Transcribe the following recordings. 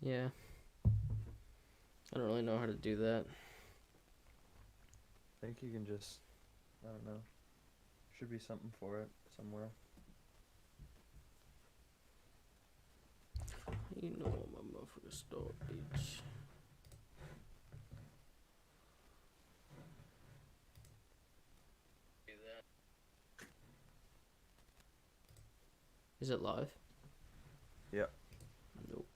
Yeah. I don't really know how to do that. I think you can just, I don't know. Should be something for it somewhere. You know what my motherfucker start, bitch. Is it live? Yep. Nope.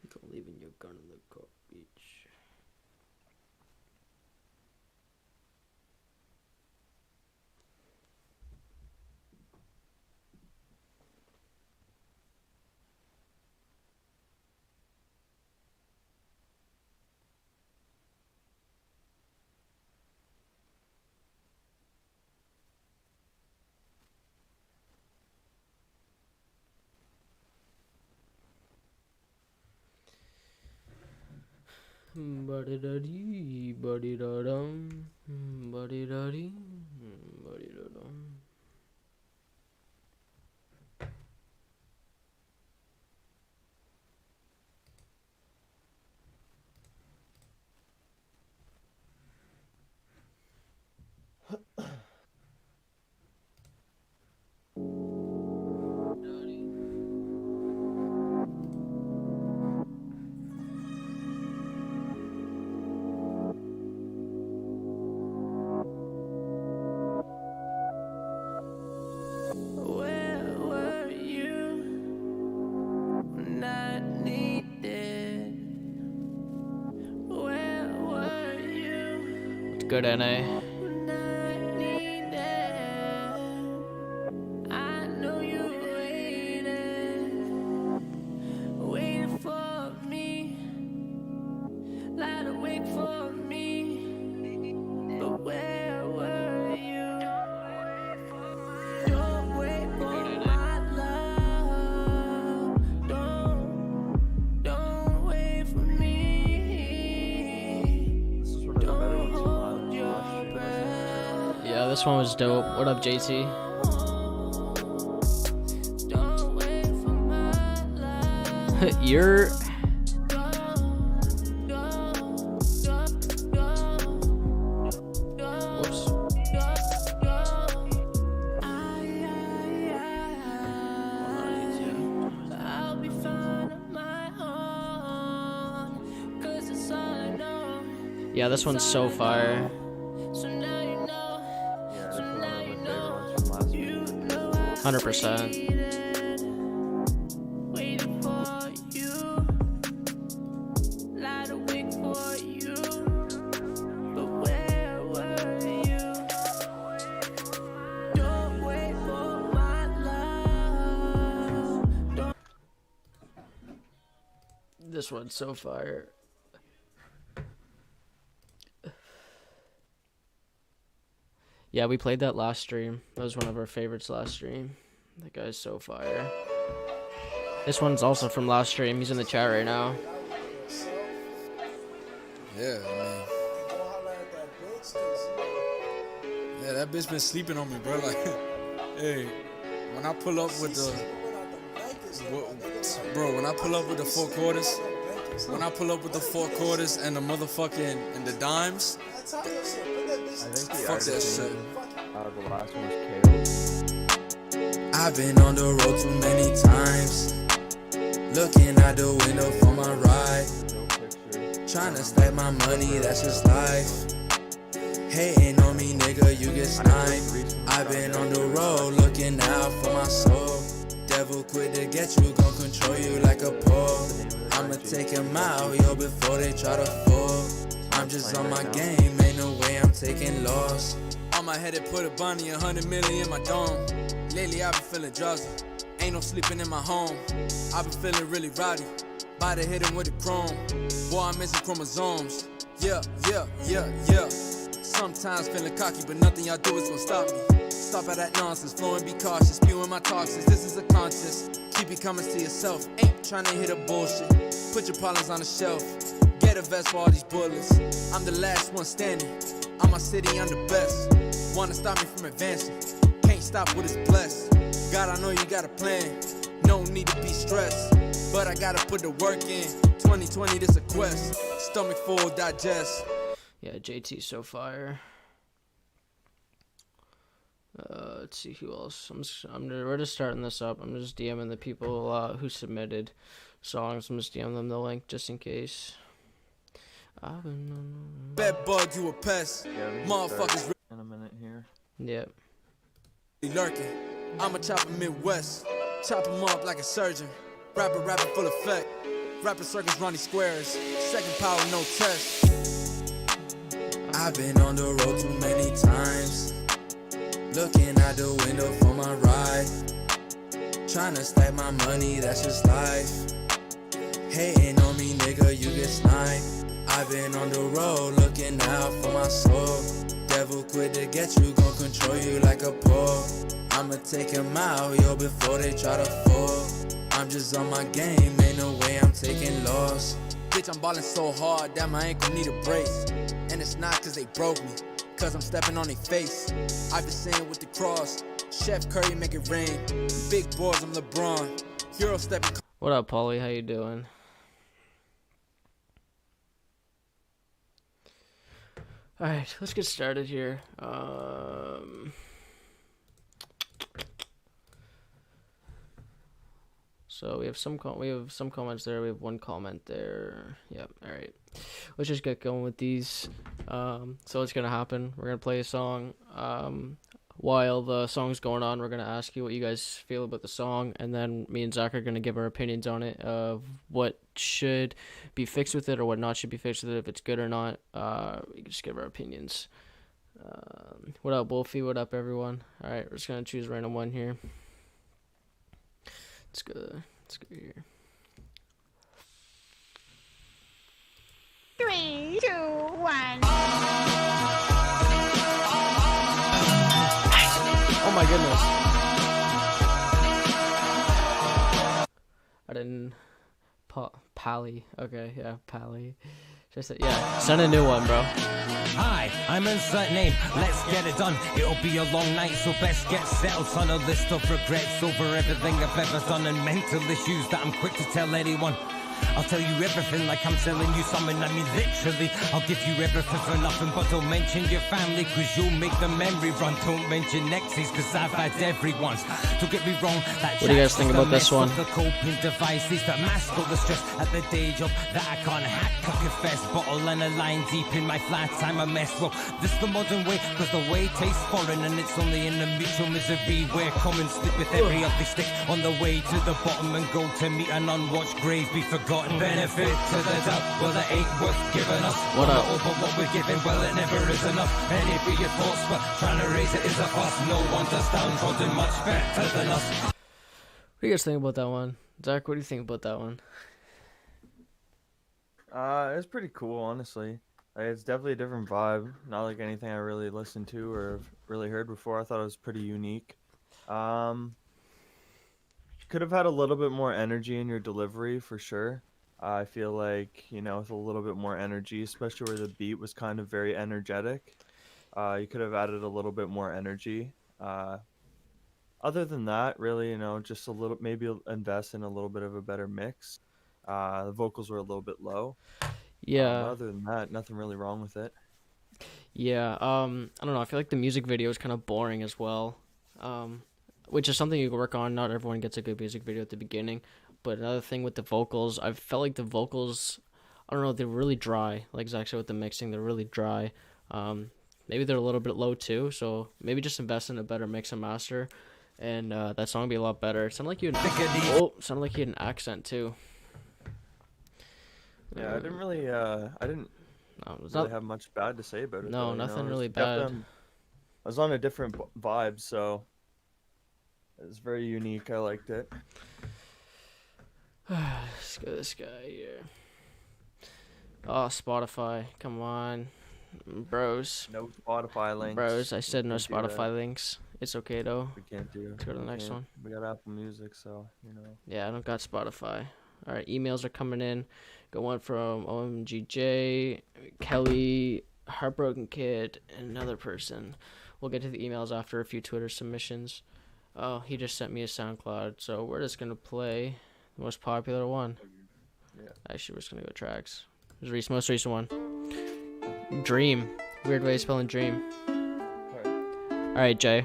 Go leaving your gun in the car, bitch. Buddy daddy, buddy da dum, buddy daddy, buddy da dum. Where were you when I needed? Where were you It's good, NA. when I needed? I know you waiting for me, lied awake for me. But where were you? Don't wait for my love. Don't wait for me. This is one of the better Don't ones from hold last your year, wasn't breath. Yeah, this one was dope. What up, JT? Don't wait for my love. You're. Whoops. I'll be fine on my own, 'cause it's all I know. Yeah, this one's so fire. So now you know, it? Yeah, this was one of my favorite ones from last you week. know I 100%. waiting for you, lied awake for you. But where were you? Don't wait for my love. This one's so fire. Yeah, we played that last stream. That was one of our favorites last stream. That guy's so fire. This one's also from last stream. He's in the chat right now. Yeah, man. Yeah, that bitch been sleeping on me, bro. Like, hey, when I pull up with the, bro, when I pull up with the four quarters, and the motherfucking and the dimes, I think the fuck that artist shit. name, the last one was KO. I've been on the road too many times, looking out the window for my ride, No picture. trying to stack my money, that's just life. Hating on me, nigga, you get sniped. I've been on the road, looking out for my soul. Devil quit to get you, gon' control you like a pole. I'ma take him out, yo, before they try to fall. I'm just on my game, ain't no way I'm taking loss. On my head, it put a bunny, 100 million in my dome. Lately, I've been feeling drowsy, ain't no sleeping in my home. I've been feeling really rowdy. About to hit him with the chrome. Boy, I'm missing chromosomes. Yeah, yeah, yeah, yeah. Sometimes feeling cocky, but nothing y'all do is gonna stop me. Stop at that nonsense, flow and be cautious. Spewing my toxins, this is a contest. Keep your comments to yourself, ain't trying to hit a bullshit. Put your problems on the shelf. Get a vest for all these bullets. I'm the last one standing. I'm my city, I'm the best. Wanna stop me from advancing. Can't stop what is blessed. God, I know you got a plan. No need to be stressed. But I gotta put the work in. 2020, this a quest. Stomach full, digest. Yeah, JT's so fire. Let's see who else. We're just starting this up. I'm just DMing the people who submitted songs. I'm just DMing them the link just in case. Bed bug, you a pest. Yeah, we can Motherfuckers start in a minute here. Yep. really lurking. I'ma chop him Midwest. Chop him up like a surgeon. Rapper full effect. Rapper circles, Ronnie Squares. Second power, no test. I've been on the road too many times. Looking out the window for my ride. Trying to stack my money, that's just life. Hating on me, nigga, you get sniped. I've been on the road looking out for my soul. Devil quit to get you, gon' control you like a pole. I'ma take him out, yo, before they try to fall. I'm just on my game, ain't no way I'm taking loss. Bitch, I'm ballin' so hard that my ankle need a brace. And it's not cause they broke me, cause I'm stepping on their face. I've been saying with the cross, Chef Curry make it rain. Big boys, I'm LeBron. Hero stepping. What up, Paulie? How you doing? All right, let's get started here. So we have some comments there. We have one comment there. Yep. All right. Let's just get going with these. So what's gonna happen? We're gonna play a song. While the song's going on, we're gonna ask you what you guys feel about the song, and then me and Zach are gonna give our opinions on it of what should be fixed with it or what not should be fixed with it, if it's good or not. We can just give our opinions. What up, Wolfie? What up, everyone? All right, we're just gonna choose a random one here. Let's go here. 3, 2, 1. Oh my goodness. I didn't. Pally. Okay, yeah, Pally. Just yeah. Send a new one, bro. Hi, I'm insert name, let's get it done. It'll be a long night, so best get settled. On a list of regrets over everything I've ever done, and mental issues that I'm quick to tell anyone. I'll tell you everything like I'm telling you something, I mean literally. I'll give you everything for nothing, but don't mention your family, cause you'll make the memory run. Don't mention exes, cause I've had everyone. Don't get me wrong, that what do you guys think about this one? The coping devices that mask all the stress at the day job that I can't hack, I confess. Bottle and a line deep in my flat time, a mess. Well, this the modern way, cause the way tastes foreign, and it's only in the mutual misery where common slip with every ugly stick on the way to the bottom, and go to meet an unwatched grave, be forgotten. Benefit to the doubt, well that ain't worth giving us. What up? Over what we're giving, well it never is enough. Any be your thoughts, but trying to raise it is a fuss. No one does downtrodden much better than us. What do you guys think about that one? Zach, what do you think about that one? It's pretty cool, honestly. It's definitely a different vibe. Not like anything I really listened to or have really heard before. I thought it was pretty unique. Could have had a little bit more energy in your delivery for sure. I feel like, with a little bit more energy, especially where the beat was kind of very energetic, you could have added a little bit more energy. Other than that, really, just a little, maybe invest in a little bit of a better mix. The vocals were a little bit low. Yeah. Other than that, nothing really wrong with it. Yeah. I don't know. I feel like the music video is kind of boring as well. Which is something you can work on. Not everyone gets a good music video at the beginning. But another thing with the vocals, I felt like the vocals, I don't know, they're really dry. Like Zach said with the mixing, they're really dry. Maybe they're a little bit low too. So maybe just invest in a better mix and master, and that song would be a lot better. It sounded like you had an accent too. Yeah, I didn't really have much bad to say about it. No, though, nothing I really just kept bad. I was on a different vibe, so it was very unique. I liked it. Let's go this guy here. Oh, Spotify. Come on. Bros. No Spotify links. Bros, I said no Can't do that. Spotify links. It's okay though. We can't do. Let's go to the we next can't. one. We got Apple Music, so you know. Yeah, I don't got Spotify. All right, emails are coming in. Got one from OMGJ, Kelly, Heartbroken Kid, and another person. We'll get to the emails after a few Twitter submissions. Oh, he just sent me a SoundCloud, so we're just gonna play the most popular one. Yeah. Actually, we're just gonna go tracks. This most recent one. Dream. Weird way of spelling dream. All right, Jay.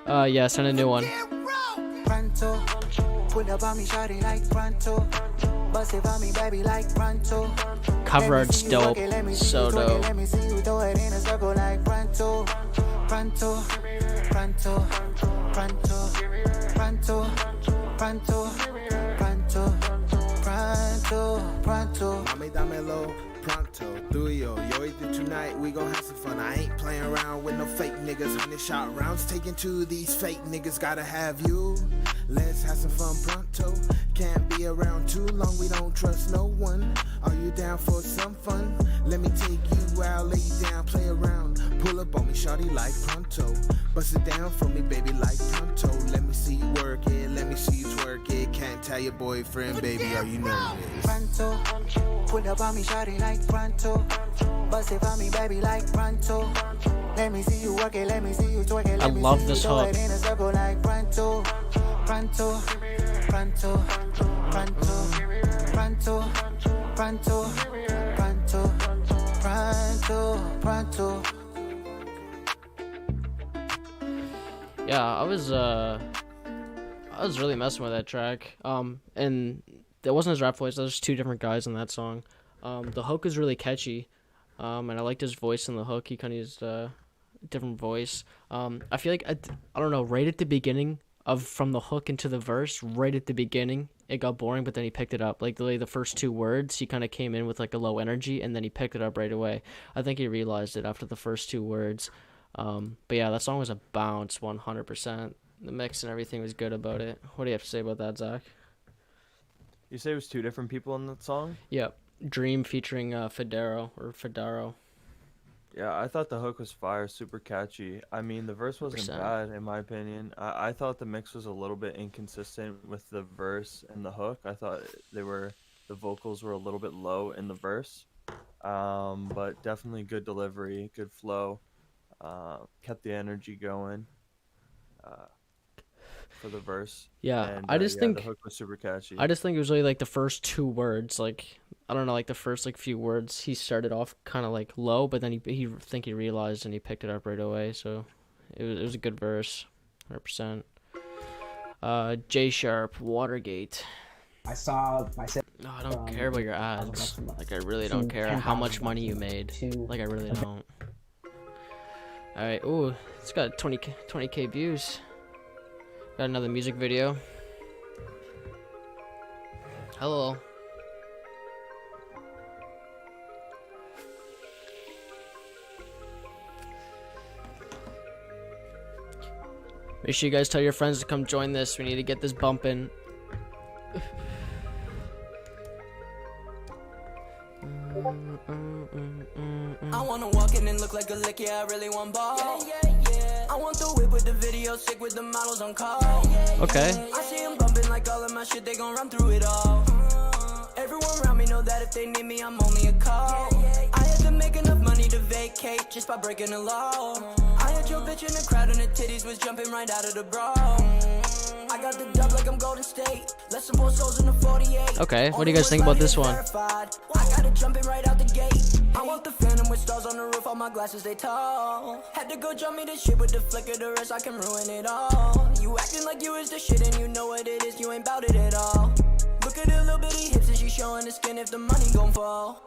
Yeah, send a new one. Pronto, pull up on me, shawty like pronto. Bust it for me, baby, like pronto. Cover art's dope. So dope. Let me see you throw it in a circle like pronto. Pronto, pronto, pronto, pronto, pronto, pronto, pronto, pronto. Mami, dámelo pronto, tuyo. Yo, either tonight we gon' have some fun. I ain't playing around with no fake niggas. 100 shot rounds taken to these fake niggas. Gotta have you. Let's have some fun pronto. Can't be around too long. We don't trust no one. Are you down for some fun? Let me take you out, lay you down, play around. Pull up on me, shawty like pronto. Bust it down for me, baby, like pronto. Let me see you work it, let me see you twerk it. Can't tell your boyfriend, baby, are you nervous? Pronto, pull up on me, shawty like pronto. Bust it for me, baby, like pronto. Let me see you work it, let me see you twerk it. I love this hook. In a circle like pronto, pronto, pronto, pronto, pronto, pronto, pronto, pronto, pronto. Yeah, I was really messing with that track. And it wasn't his rap voice. There's two different guys in that song. The hook is really catchy. And I liked his voice in the hook. He kind of used a different voice. I feel like I don't know. Right at the beginning from the hook into the verse, right at the beginning, it got boring. But then he picked it up. Like the first two words, he kind of came in with like a low energy, and then he picked it up right away. I think he realized it after the first two words. But yeah, that song was a bounce, 100%. The mix and everything was good about it. What do you have to say about that, Zach? You say it was two different people in that song? Yep. Dream featuring Fedaro. Yeah, I thought the hook was fire, super catchy. I mean, the verse wasn't 100%. bad, in my opinion. I thought the mix was a little bit inconsistent with the verse and the hook. I thought the vocals were a little bit low in the verse. But definitely good delivery, good flow. Kept the energy going for the verse. Yeah, And, I just think the hook was super catchy. I just think it was really like the first two words, like I don't know, like the first like few words he started off kind of like low, but then he realized and he picked it up right away. So it was a good verse, 100%. J Sharp, Watergate. I saw myself. No, I don't care about your ads. Like I really don't care how much money you made. Like I really don't. All right. Ooh, it's got 20k views. Got another music video. Hello. Make sure you guys tell your friends to come join this. We need to get this bumping. I wanna walk in and look like a lick, yeah, I really want ball. I want the whip with the video, sick with the models on call. Okay. I see them bumping like all of my shit, they gon' run through it all. Everyone around me know that if they need me, I'm only a call. I had to make enough money to vacate just by breaking the law. I had your bitch in the crowd and the titties was jumping right out of the bra. I got the dub like I'm Golden State. Less than 4 souls in the 48. Okay, what do you guys think about this one? I got it jumping right out the gate. I want the phantom with stars on the roof, all my glasses they tall. Had to go jump me this shit with the flick of the wrist, I can ruin it all. You acting like you is the shit and you know what it is, you ain't bout it at all. Look at the little bitty hips and she showing the skin if the money gon' fall.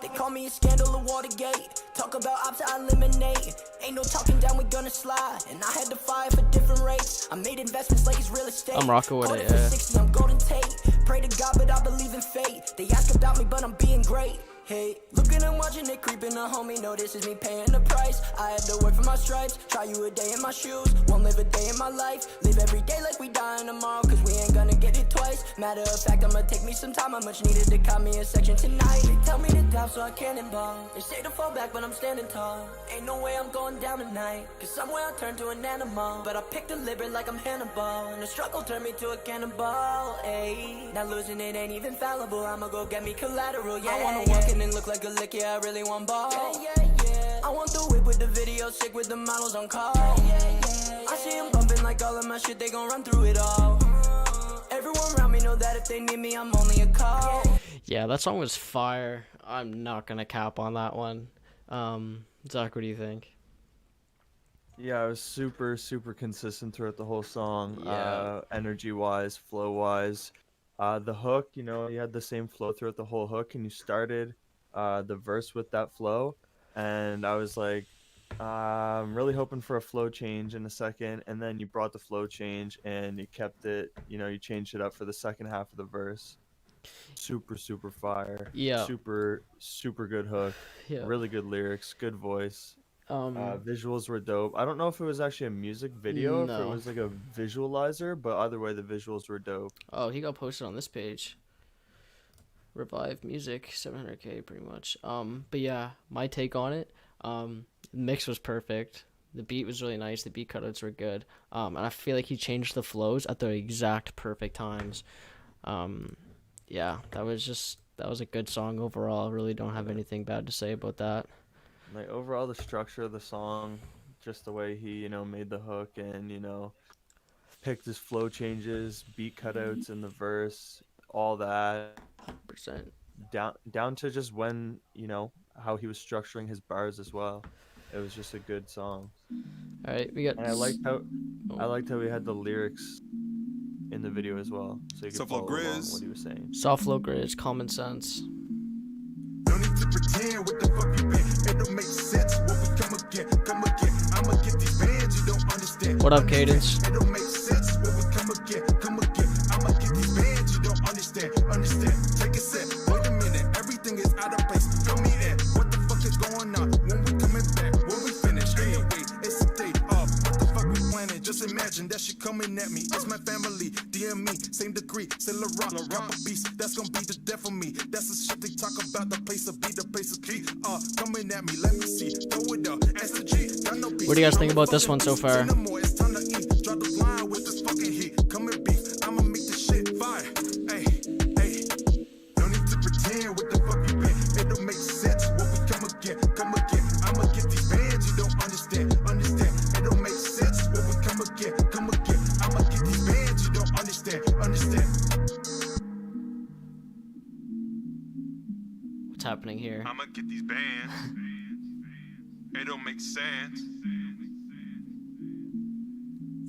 They call me a scandal of Watergate. Talk about ops, I eliminate. Ain't no talking down, we gonna slide. And I had to fire for different rates. I made investments like it's real estate. I'm rocking with it, For yeah. 60, I'm Golden Tate. Pray to God, but I believe in fate. They ask about me, but I'm being great. Hey, looking and watching it creeping, a homie notices me paying the price. I had to work for my stripes, try you a day in my shoes. Won't live a day in my life, live every day like we dying tomorrow, cause we ain't gonna get it twice. Matter of fact, I'ma take me some time, I much needed to cop me a section tonight. They tell me to dive so I cannonball, they say to fall back but I'm standing tall. Ain't no way I'm going down tonight, cause somewhere I turn to an animal. But I picked the liver like I'm Hannibal, and the struggle turned me to a cannonball. Ayy, now losing it ain't even fallible, I'ma go get me collateral, yeah. I wanna walk in and look like a lick, yeah, I really want ball. Yeah. I want the whip with the video, sick with the models on call. I see them bumping like all of my shit, they gon' run through it all. Everyone around me know that if they need me, I'm only a call. Yeah, that song was fire. I'm not gonna cap on that one. Zach, what do you think? Yeah, it was super, super consistent throughout the whole song. Yeah. Energy-wise, flow-wise. The hook, you know, you had the same flow throughout the whole hook, and you started the verse with that flow, and I was like, I'm really hoping for a flow change in a second, and then you brought the flow change, and you kept it, you know, you changed it up for the second half of the verse. Super, super fire. Yeah. Super, super good hook. Yeah. Really good lyrics, good voice. Um, Visuals were dope. I don't know if it was actually a music video, if it No. was like a visualizer, but either way, the visuals were dope. oh, he got posted on this page. Revive Music, 700K pretty much. But yeah, my take on it, the mix was perfect. The beat was really nice. The beat cutouts were good. And I feel like he changed the flows at the exact perfect times. Yeah, that was a good song overall. I really don't have anything bad to say about that. Like overall, the structure of the song, just the way he, you know, made the hook and, you know, picked his flow changes, beat cutouts in the verse, all that, 100%. down to just when, you know, how he was structuring his bars as well. It was just a good song. All right, we got. And I liked how we had the lyrics in the video as well, so you could follow along what he was saying. Soft flow grizz, common sense. No need to pretend what the fuck you been. It don't make sense when we come again, come again. I'ma get these bands you don't understand. What up, Cadence? It don't make sense when we come again, come again. I'ma get these bands you don't understand, understand. Take a sip, wait a minute, everything is out of place. Fill me in, what the fuck is going on? When we coming back, when we finish. Anyway, it's a day off. What the fuck we planning? Just imagine that shit coming at me. It's my family, DM me, same degree. Say LaRock, drop a beast. That's gonna be the death of me. That's the shit they talk about. The place of be, the place of key. Coming at me, let me see. Throw it up, as the G. Got no beef. What do you guys think about this one so far? No more, it's time to eat. Drop the line with this fucking heat. Come and beef. I'ma make this shit fire. Hey, hey. No need to pretend what the fuck you been. It don't make sense when we come again, come again. I'ma get these bands you don't understand, understand. It don't make sense when we come again, come again. I'ma get these bands you don't understand, understand. What's happening here? I'ma get these bands. It don't make sense.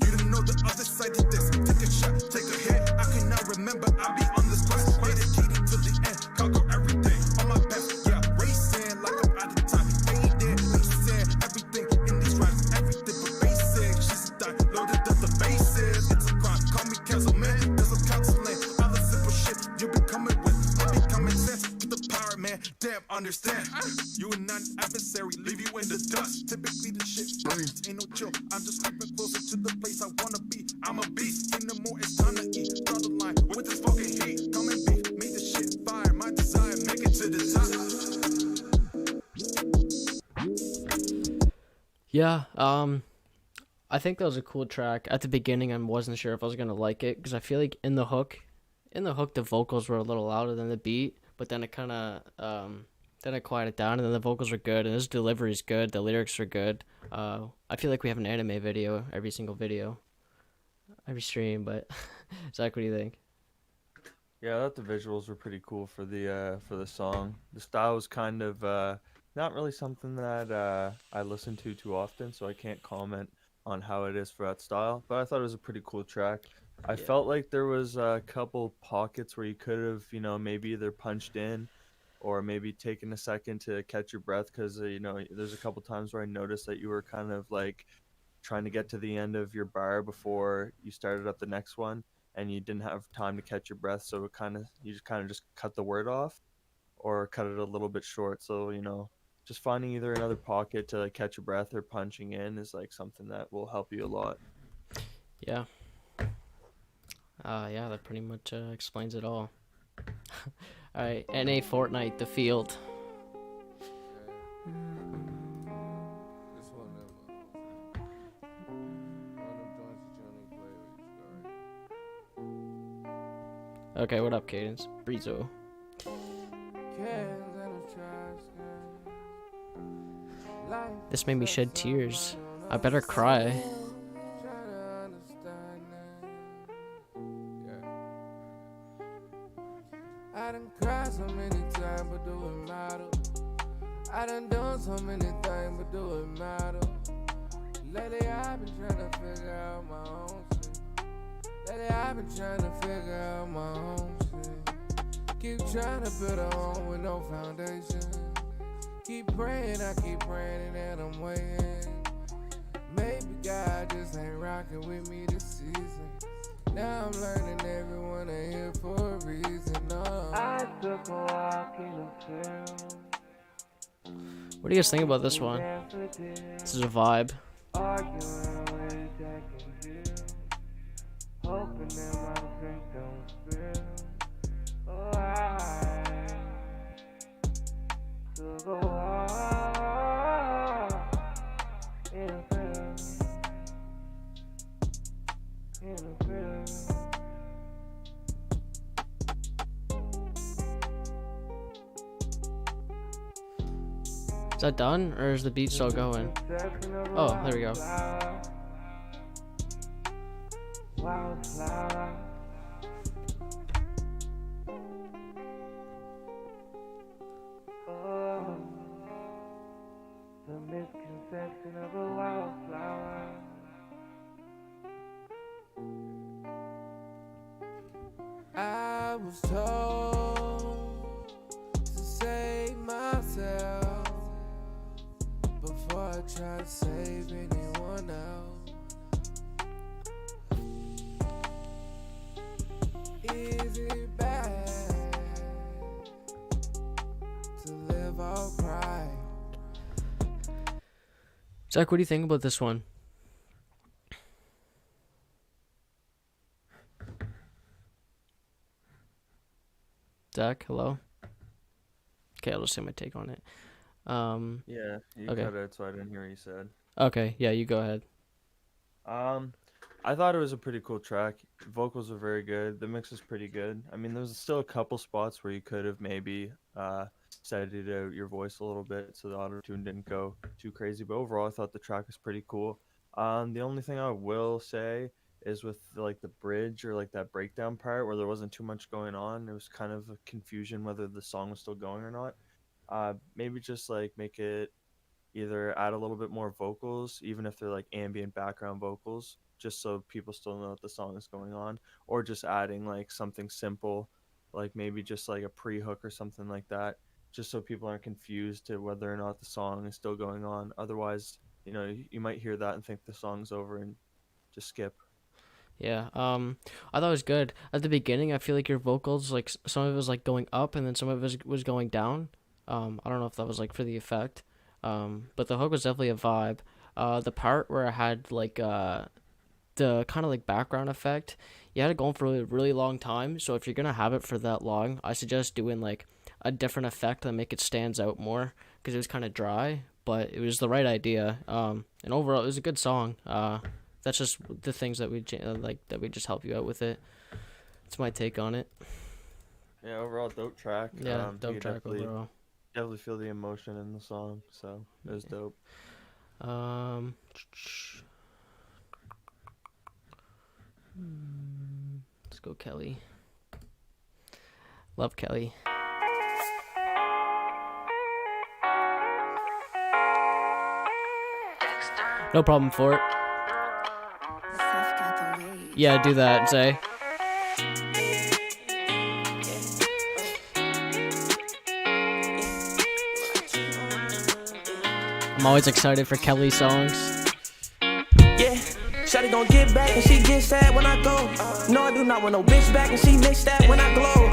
You don't know the other side of this. Take a shot, take a hit. I cannot remember. I'll be on this quest, dedicated to the end. Conquer everything on my path. Yeah, racing like I'm out of time. Fading, losing everything in these rhymes. Everything but basic. She's a die, loaded up the bases. It's a crime. Call me cancel, man. Cause I'm counseling. All the simple shit you be coming with. It be common sense. Get the power, man. Damn, understand. You are not an adversary. Leave you in the dust. Typically the shit burns. Ain't no chill. I'm just creeping closer to the place I wanna be. I'm a beast. In the more it's time to eat. Draw the line with this fucking heat. Come and beef. Make the shit fire. My desire. Make it to the top. Yeah, I think that was a cool track. At the beginning, I wasn't sure if I was gonna like it because I feel like in the hook, the vocals were a little louder than the beat, but then it kind of then it quieted down, and then the vocals were good, and his delivery is good, the lyrics are good. I feel like we have an anime video every single video, every stream. But Zach, what do you think? Yeah, I thought the visuals were pretty cool for the song. The style was kind of not really something that I listen to too often, so I can't comment on how it is for that style. But I thought it was a pretty cool track. I felt like there was a couple pockets where you could have, you know, maybe either punched in or maybe taken a second to catch your breath, because you know, there's a couple times where I noticed that you were kind of like trying to get to the end of your bar before you started up the next one, and you didn't have time to catch your breath, so you just kind of cut the word off. or cut it a little bit short. So, you know, just finding either another pocket to like, catch your breath or punching in is like something that will help you a lot. Yeah. Yeah, that pretty much explains it all. All right, NA Fortnite, the field. This one of them joints that you only play with you start. Okay, what up, Cadence? Brizo. This made me shed tears. I better cry. I done cried so many times, but do it matter? I done done so many things, but do it matter? Lately I've been trying to figure out my own shit. Lately I've been trying to figure out my own shit. Keep trying to build a home with no foundation. Keep praying, I keep praying, and I'm waiting. Maybe God just ain't rocking with me this season. Now I'm learning everyone ain't here for a reason. No. I took a walk in the field. What do you guys think about this one? This is a vibe. Arguing with Jack and Jill. Hoping that my drink don't spill. Oh, I took a walk in the field. In the field. Is that done, or is the beat still going? Oh, there we go. Wildflower. Oh, the misconception of a wildflower. I was told to save myself before I try to save anyone else. Is it bad to live off pride? Zach, what do you think about this one? Zach, hello? Okay, I'll just say my take on it. Yeah, you Okay. cut it, so I didn't hear what you said. Okay, yeah, you go ahead. I thought it was a pretty cool track. Vocals were very good. The mix was pretty good. I mean, there's still a couple spots where you could have maybe steadied out your voice a little bit so the auto tune didn't go too crazy. But overall, I thought the track was pretty cool. The only thing I will say is with like the bridge or like that breakdown part where there wasn't too much going on. It was kind of a confusion whether the song was still going or not. Maybe just like make it either add a little bit more vocals, even if they're like ambient background vocals, just so people still know that the song is going on, or just adding like something simple, like maybe just like a pre-hook or something like that, just so people aren't confused to whether or not the song is still going on. Otherwise, you know, you might hear that and think the song's over and just skip. Yeah, I thought it was good. At the beginning, I feel like your vocals, like some of it was like going up and then some of it was going down. I don't know if that was like for the effect. But the hook was definitely a vibe. The part where I had like the kind of like background effect, you had it going for a really long time. So if you're gonna have it for that long, I suggest doing like a different effect that make it stands out more, because it was kind of dry, but it was the right idea. And overall, it was a good song. That's just the things that we that we just help you out with it. That's my take on it. Yeah, overall dope track. Yeah, dope you track definitely, overall. definitely feel the emotion in the song, so it was dope. Let's go, Kelly. Love Kelly. No problem for it. Yeah, do that, Zay. I'm always excited for Kelly songs. Yeah, Shawty gon' get back and she get sad when I go. No, I do not want no bitch back and she mix that when I glow.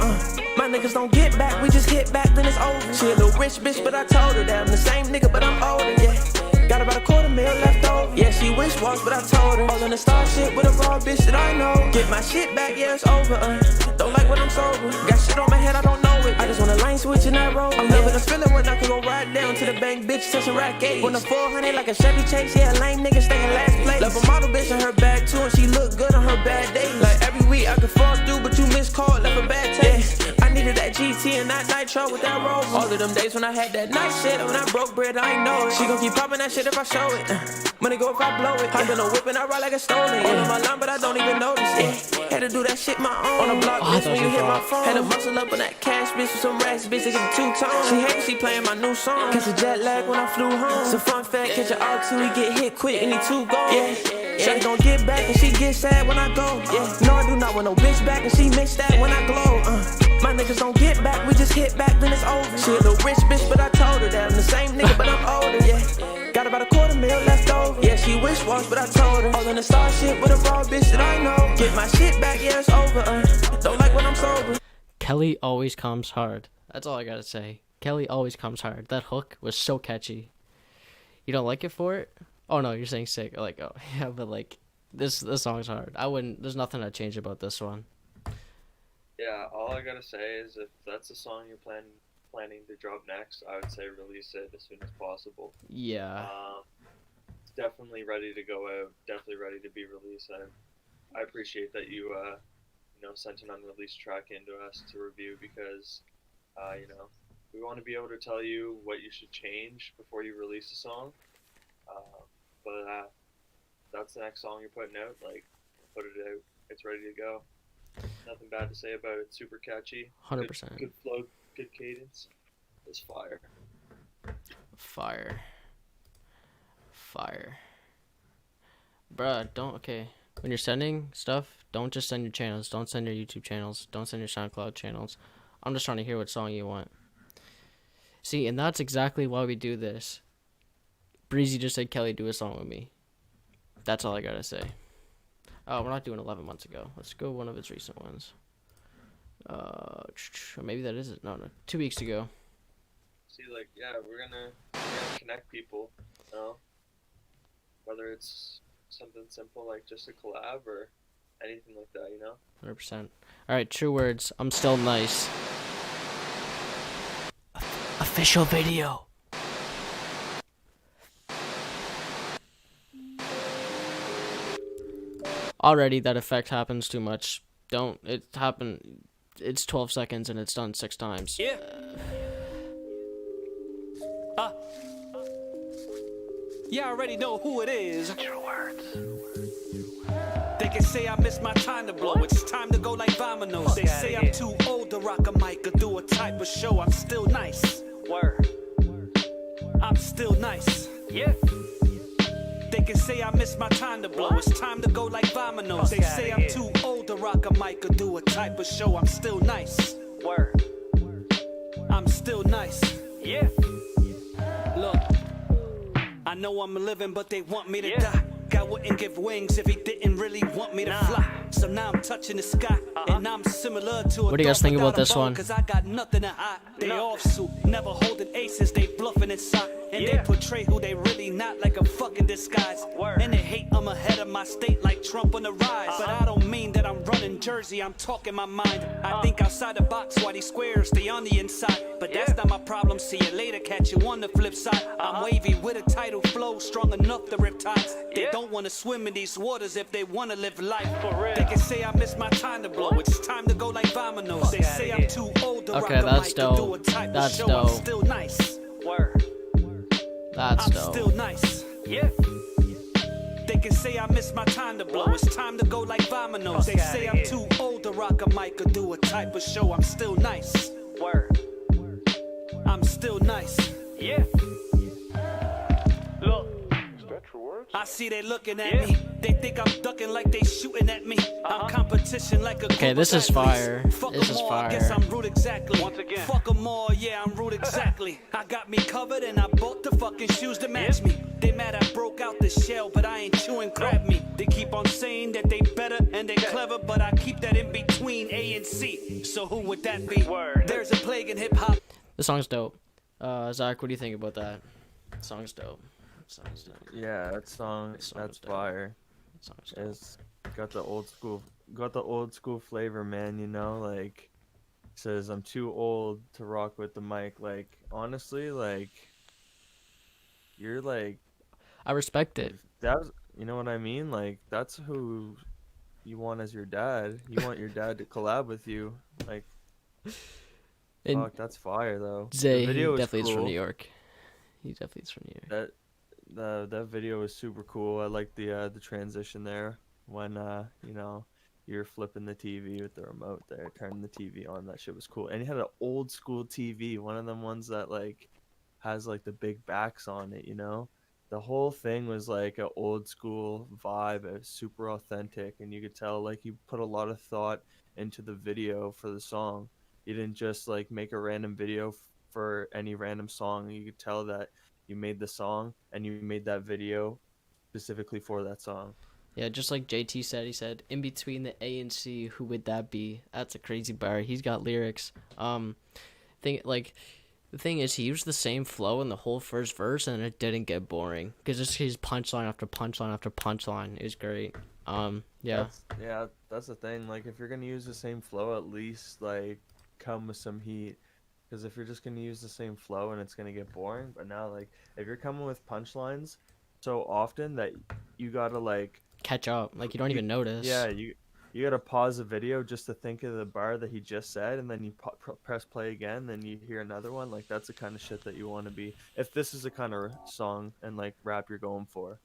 My niggas don't get back, we just hit back, then it's over. She a little rich bitch, but I told her that I'm the same nigga, but I'm older, yeah. Got about $250,000 left over. Yeah, she wish was, but I told her. All in the star shit with a raw bitch that I know. Get my shit back, yeah, it's over. Don't like when I'm sober. Got shit on my head, I don't know it. I just want a lane switch in that road. I'm loving the feeling when I can go right down to the bank, bitch, touching rack 8. When the 400 like a Chevy Chase, yeah, lame nigga stay in last place. Love a model bitch in her bag too, and she look good on her bad days. Like every week I could fall through, but you missed call, left a bad taste. I needed that GT and that nitro with that roll. All of them days when I had that nice shit, when I broke bread, I ain't know it. She gon' keep popping that shit if I show it. Money go if I blow it. I been a whip and I ride like a stolen. All on my line, but I don't even notice. Yeah, had to do that shit my own. On the block, bitch, when you hit my phone. Had to muscle up on that cash, bitch, with some racks, bitch, they get 2 tones. She hates she playing my new song. Catch a jet lag when I flew home. It's a fun fact, catch a R2, he get hit quick and he 2 goals. Yeah, Shawty gon' get back and she get sad when I go. Yeah, no, I do not want no bitch back and she mix that when I glow. My niggas don't get back, we just hit back, then it's over. She a little rich bitch, but I told her that I'm the same nigga, but I'm older, yeah. Got about $250,000 left over. Yeah, she wish was, but I told her. All in the star shit with a raw bitch that I know. Get my shit back, yeah, it's over. Don't like when I'm sober. Kelly always comes hard. That's all I gotta say. Kelly always comes hard. That hook was so catchy. You don't like it for it? Oh no, you're saying sick. Like, oh yeah, but like this song's hard. I wouldn't. There's nothing I'd change about this one. Yeah, all I gotta say is if that's the song you're planning to drop next, I would say release it as soon as possible. Yeah. It's definitely ready to go out. Definitely ready to be released. I appreciate that you sent an unreleased track into us to review because we want to be able to tell you what you should change before you release a song. But that's the next song you're putting out. Like, put it out. It's ready to go. Nothing bad to say about it. Super catchy. 100%. Good flow, good cadence. It's fire. Fire. Bruh, okay. When you're sending stuff, don't just send your channels. Don't send your YouTube channels. Don't send your SoundCloud channels. I'm just trying to hear what song you want. See, and that's exactly why we do this. Breezy just said, Kelly, do a song with me. That's all I gotta say. Oh, we're not doing 11 months ago. Let's go one of its recent ones. Maybe that is it. No, 2 weeks ago. See, like, yeah, we're gonna connect people, whether it's something simple like just a collab or anything like that, 100%. All right, true words. I'm still nice. Official video. Already that effect happens too much. It's 12 seconds and it's done 6 times. Yeah. Yeah, I already know who it is. True words. They can say I missed my time to blow. It's time to go like Vamanos. They say I'm too old to rock a mic or do a type of show. I'm still nice. Word. I'm still nice. Yeah. They can say I missed my time to blow. It's time to go like Vamanos. They say I'm too old to rock a mic or do a type of show. I'm still nice. Word. I'm still nice. Yeah. Look, I know I'm living, but they want me to die. God wouldn't give wings if he didn't really want me to fly. So now I'm touching the sky, and I'm similar to a What do you guys think about this one? Cause I got nothing to hide. They offsuit, never holding aces, they bluffing inside. And they portray who they really not like a fucking disguise. And they hate I'm ahead of my state like Trump on the rise. But I don't mean that I'm running Jersey, I'm talking my mind. I think outside the box while these squares stay on the inside. But that's not my problem, see you later, catch you on the flip side. I'm wavy with a tidal flow, strong enough to rip tides. They don't want to swim in these waters if they want to live life. They can say I missed my time to blow, it's time to go like Vamanos. They say I'm too old to rock a mic to do a type of show. I'm still nice. Word. That's I'm dope. still nice. Yeah. They can say I missed my time to blow. It's time to go like Vamanos. They say I'm too old to rock a mic or do a type of show. I'm still nice. Word. I'm still nice. Yeah. Look. I see they looking at me. They think I'm ducking like they shooting at me. I'm competition like a Okay, this is fire. This is I guess fire. I'm rude exactly. Once again. Fuck 'em all, yeah, I'm rude exactly. I got me covered and I bought the fucking shoes to match me. They mad I broke out the shell, but I ain't chewing crab meat. They keep on saying that they better and they clever, but I keep that in between A and C. So who would that be? There's a plague in hip hop. The song's dope. Zach, what do you think about that? The song's dope. Song's dope. Yeah, that song, that's dope. fire. Song's dope. It's got the old school flavor, man. You know, like says I'm too old to rock with the mic. Like honestly, like you're like I respect it. that's you know what I mean. Like that's who you want as your dad. You want your dad to collab with you. Like, And fuck, that's fire though. Zay, The video he is definitely is from cool. New York. He definitely is from New York. That video was super cool. I like the transition there when you know you're flipping the TV with the remote there, turning the TV on. That shit was cool. And he had an old school TV, one of them ones that like has like the big backs on it. You know, the whole thing was like an old school vibe. It was super authentic, and you could tell like you put a lot of thought into the video for the song. You didn't just like make a random video for any random song. You could tell that you made the song and you made that video specifically for that song. Yeah, just like JT said, he said, in between the A and C, who would that be? That's a crazy bar. He's got lyrics. The thing is, he used the same flow in the whole first verse, and it didn't get boring because it's his punchline after punchline after punchline. It was great. Yeah. That's the thing. Like, if you're gonna use the same flow, at least like come with some heat. Because if you're just gonna use the same flow and it's gonna get boring, but now like if you're coming with punchlines so often that you gotta like Catch up. Like, you don't even notice. yeah you gotta pause the video just to think of the bar that he just said, and then you press play again, then you hear another one. Like that's the kind of shit that you want to be if this is the kind of song and like rap you're going for.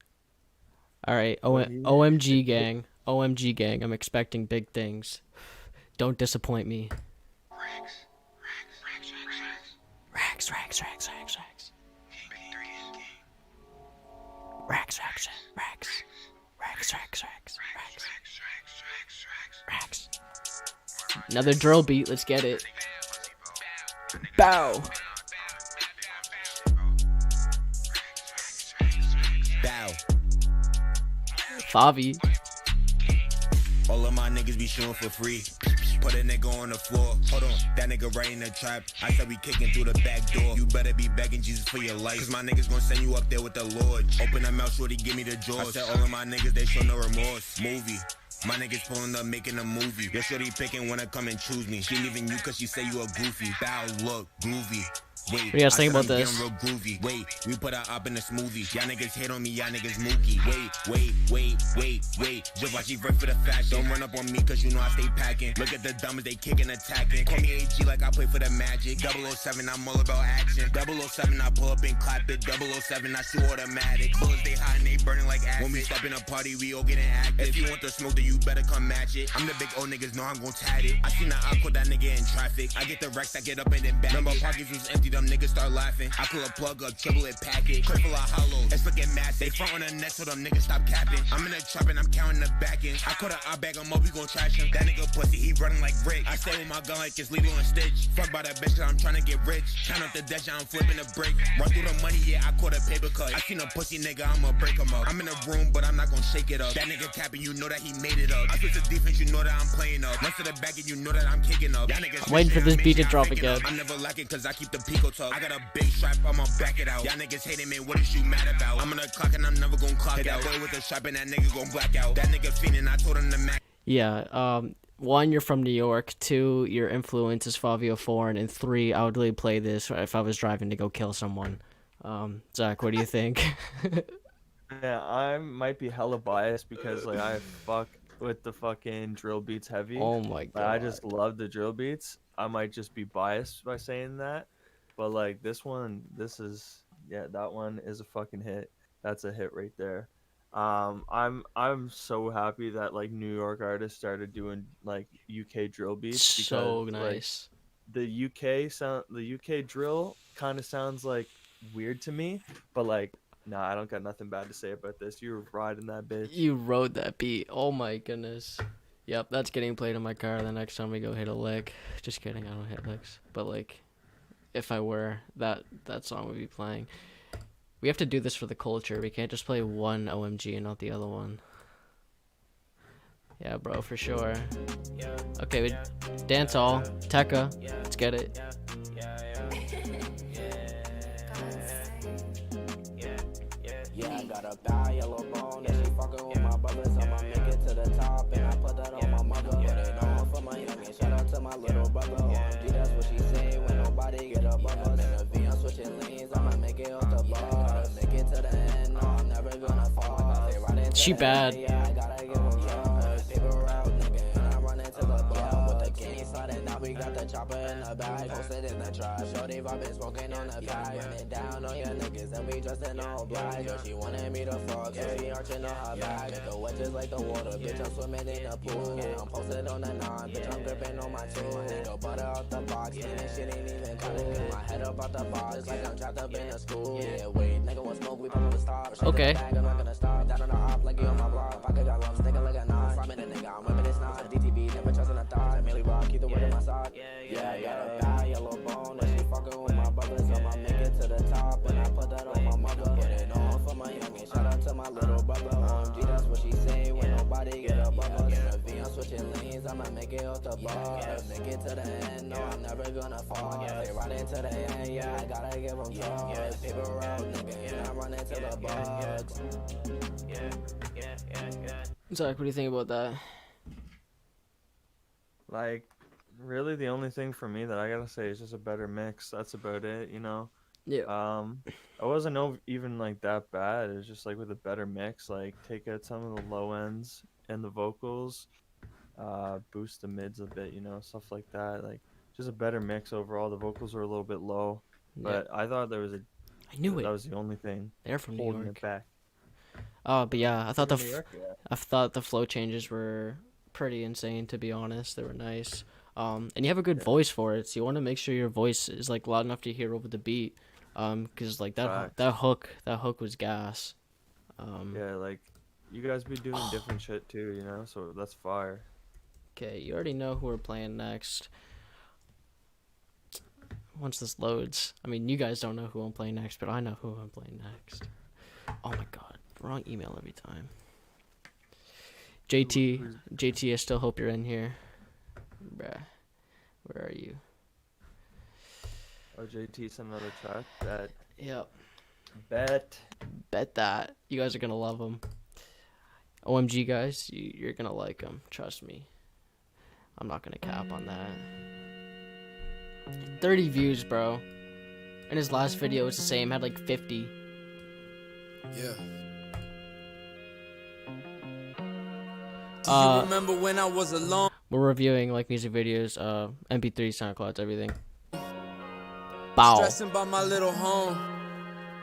All right, OMG gang, OMG gang. I'm expecting big things. Don't disappoint me. Racks. Another drill beat. Let's get it. Bow. Bow. Favi. All of my niggas be shooting for free. Put a nigga on the floor. Hold on, that nigga right in the trap. I said we kicking through the back door. You better be begging Jesus for your life, cause my niggas gon' send you up there with the Lord. Open that mouth, shorty, give me the jaws. I said all of my niggas, they show no remorse. Movie. My niggas pulling up, making a movie. Your shorty picking wanna come and choose me. She leaving you cause she say you a goofy. Bow, look, groovy. Wait, What do you guys think about I'm this? getting real groovy. Wait, we put our up in a smoothie. Y'all niggas hate on me, y'all niggas mookie. Wait. Just watch you rip for the fact. Don't run up on me cause you know I stay packing. Look at the dumbest, they kicking, attacking. Call me AG like I play for the Magic. 007, I'm all about action. 007, I pull up and clap it. 007, I shoot automatic. Bullets, they hot and they burning like acid. When we step in a party, we all getting active. If you want the smoke, then you better come match it. I'm the big old niggas, know I'm gon' tat it. I seen that I caught that nigga in traffic. I get the racks, I get up and then back. Remember pockets was empty, them niggas start laughing. I pull a plug up, triple it, pack it. Clip full of hollows, it's looking massive. They front on the net so them niggas stop capping. I'm in the trap and I'm counting the back end. I caught a bag him up, we gon' trash him. That nigga pussy, he running like Rick. I stay with my gun like it's Lilo and Stitch. Fuck by that bitch, cause I'm trying to get rich. Count up the dash, I'm flipping the brick. Run through the money, yeah, I caught a paper cut. I seen a pussy nigga, I'ma break him up. I'm in a room, but I'm not gon' shake it up. That nigga capping, you know that he made it up. I switch the defense, you know that I'm playing up. Run to the back and you know that I'm kicking up. Y'all niggas I'm waiting for this beat to drop again. I'm never lacking cause I keep the pico tuck. I got a big strap, I'ma back it out. Y'all niggas hating me, what is you mad about? I'm gonna clock and I'm never gonna clock out. Hit that boy with the strap and that nigga gon' black out. That nigga fiendin', I told him to mac. Yeah, one, you're from New York. Two, your influence is Fabio Foreign. And three, I would really play this if I was driving to go kill someone. Zach, what do you think? Yeah, I might be hella biased because like I fuck with the fucking drill beats heavy. Oh my But I god. just love the drill beats. I might just be biased by saying that. But like that one is a fucking hit. That's a hit right there. I'm so happy that like New York artists started doing like UK drill beats So because nice. like the UK drill kind of sounds like weird to me, but like nah, I don't got nothing bad to say about this. You're riding that bitch. You wrote that beat. Oh my goodness. Yep, that's getting played in my car the next time we go hit a lick. Just kidding, I don't hit licks. But like, if I were, that song would be playing. We have to do this for the culture. We can't just play one OMG and not the other one. Yeah, bro, for sure. Okay, we dance all. Tekka. Let's get it. Yeah, I got a bad yellow bone and she fucking with my brothers. I'ma make it to the top and I put that on my mother. Put it on for my youngin'. Shout out to my little brother. OMG, that's what she say when nobody get above us. In the V, I'm switching lanes. I'ma make it off the bus. Make it to the end. No, I'm never gonna fall. They run into She the bad. end, yeah, I gotta give 'em trust. Paper route, nigga, and I'm running to the bus. With the gang sliding, now we got the chopper in the bag. Posted in the trash. Shorty Robin smoking on the bag. Running down on your niggas and we dressed in all black. Yo, she wanted me to fuck, so she arching on her back. Make her wet just like the water, bitch, I'm swimming in the pool. Yeah, I'm posted on the 9, bitch, I'm gripping on my tool. Nigga, butter out the box, and this shit ain't even trying to get my head up out the box. Like I'm trapped up in a school. Yeah, wait, nigga, want smoke, we probably stop. Okay. I'm not gonna stop, down on the op, like you on my block. Pocket got lumps, nigga, like a knife. Slamming a nigga, I'm whipping it snot. DTB, never trusting a thought. Millie Rock, keep the word in my sock. Yeah, I got a bad yellow bone, and she fucking with my brothers. I'ma make it to the top, and I put that on my mother. Put it on for my youngin'. Shout out to my little brother. OMG, that's what she say when nobody get above us. In the V, I'm switching lanes. I'ma make it off the bus. Make it to the end. No, I'm never gonna fall. They run into the end. Yeah, I gotta give them trust. Paper route, nigga, and I'm running to the bugs. Zach, what do you think about that? Like, really, the only thing for me that I gotta say is just a better mix. That's about it, you know. Yeah. I wasn't even like that bad. It was just like with a better mix, like take out some of the low ends and the vocals, boost the mids a bit, you know, stuff like that. Like just a better mix overall. The vocals were a little bit low, but I thought there was a. I knew it. That was the only thing. They're from New holding York. it back. But yeah, I thought From New York, yeah. I thought the flow changes were pretty insane, to be honest. They were nice. And you have a good voice for it, so you want to make sure your voice is like loud enough to hear over the beat. Because like that hook was gas. Yeah, like you guys be doing different shit too, you know, so that's fire. Okay, you already know who we're playing next. Once this loads, I mean, you guys don't know who I'm playing next, but I know who I'm playing next. Oh my god, wrong email every time. JT, I still hope you're in here. Bruh, where are you? Oh, JT sent another track. That. Yep. Bet that. You guys are gonna love him. OMG, guys, you're gonna like him. Trust me. I'm not gonna cap on that. 30 views, bro. And his last video was the same, had like 50. Yeah. Do you remember when I was alone? We're reviewing like music videos, MP3, SoundClouds, everything. Bow. Stressing by my little home.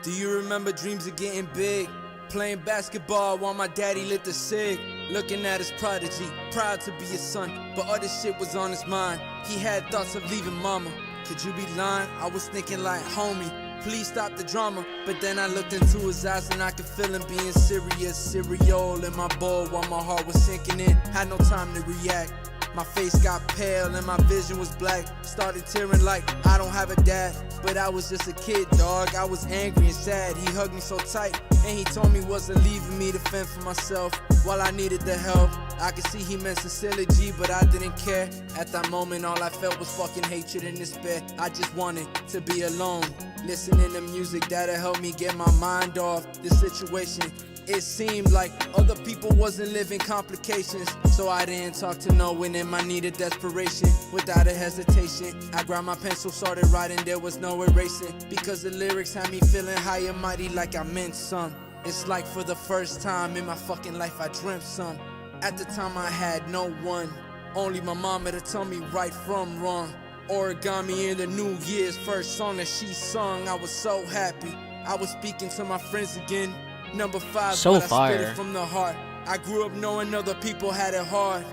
Do you remember dreams of getting big? Playing basketball while my daddy lit the cig. Looking at his prodigy, proud to be his son. But all this shit was on his mind. He had thoughts of leaving mama. Could you be lying? I was thinking like, homie, please stop the drama. But then I looked into his eyes and I could feel him being serious. Cereal in my bowl while my heart was sinking in. Had no time to react. My face got pale and my vision was black. Started tearing like I don't have a dad. But I was just a kid, dog. I was angry and sad. He hugged me so tight and he told me wasn't leaving me to fend for myself while I needed the help. I could see he meant sincerely, G, but I didn't care. At that moment, all I felt was fucking hatred and despair. I just wanted to be alone, listening to music that'll help me get my mind off this situation. It seemed like other people wasn't living complications, so I didn't talk to no one in my need of desperation. Without a hesitation, I grabbed my pencil, started writing, there was no erasing. Because the lyrics had me feeling high and mighty like I meant some. It's like for the first time in my fucking life I dreamt some. At the time I had no one, only my mama to tell me right from wrong. Origami in the New Year's first song that she sung, I was so happy. I was speaking to my friends again. Number 5, so but I fire. spit it from the heart. I grew up knowing other people had it hard,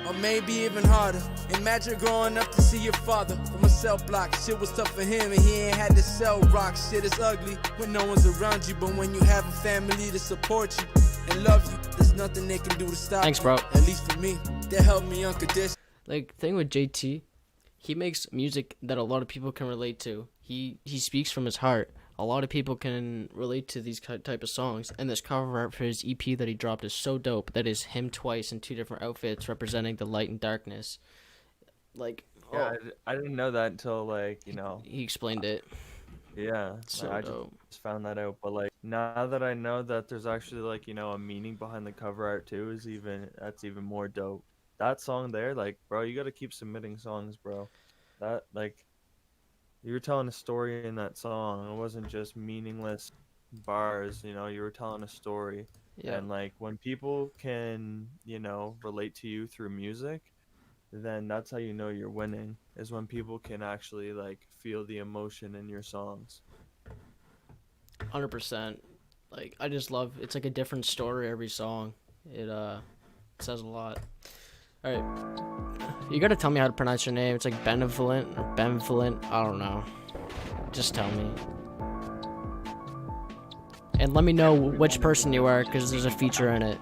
or maybe even harder. Imagine growing up to see your father from a cell block. Shit was tough for him and he ain't had to sell rocks. Shit is ugly when no one's around you, but when you have a family to support you and love you, there's nothing they can do to stop Thanks, you. bro. At least for me, they helped me unconditionally. Like, thing with JT, he makes music that a lot of people can relate to. He speaks from his heart. a lot of people can relate to these type of songs, and this cover art for his EP that he dropped is so dope. That is him twice in two different outfits representing the light and darkness. Like, Yeah, I didn't know that until like, you know, he explained it. yeah, So I dope. just found that out. But like now that I know that there's actually like, you know, a meaning behind the cover art too that's even more dope. That song there, like, bro, you gotta keep submitting songs, bro. That like you were telling a story in that song. It wasn't just meaningless bars, you know, you were telling a story. Yeah. And like when people can, you know, relate to you through music, then that's how you know you're winning, is when people can actually like feel the emotion in your songs. 100%. Like, I just love, it's like a different story every song. It says a lot. All right, you gotta tell me how to pronounce your name. It's like benevolent or benevolent. I don't know. Just tell me. And let me know which person you are, because there's a feature in it.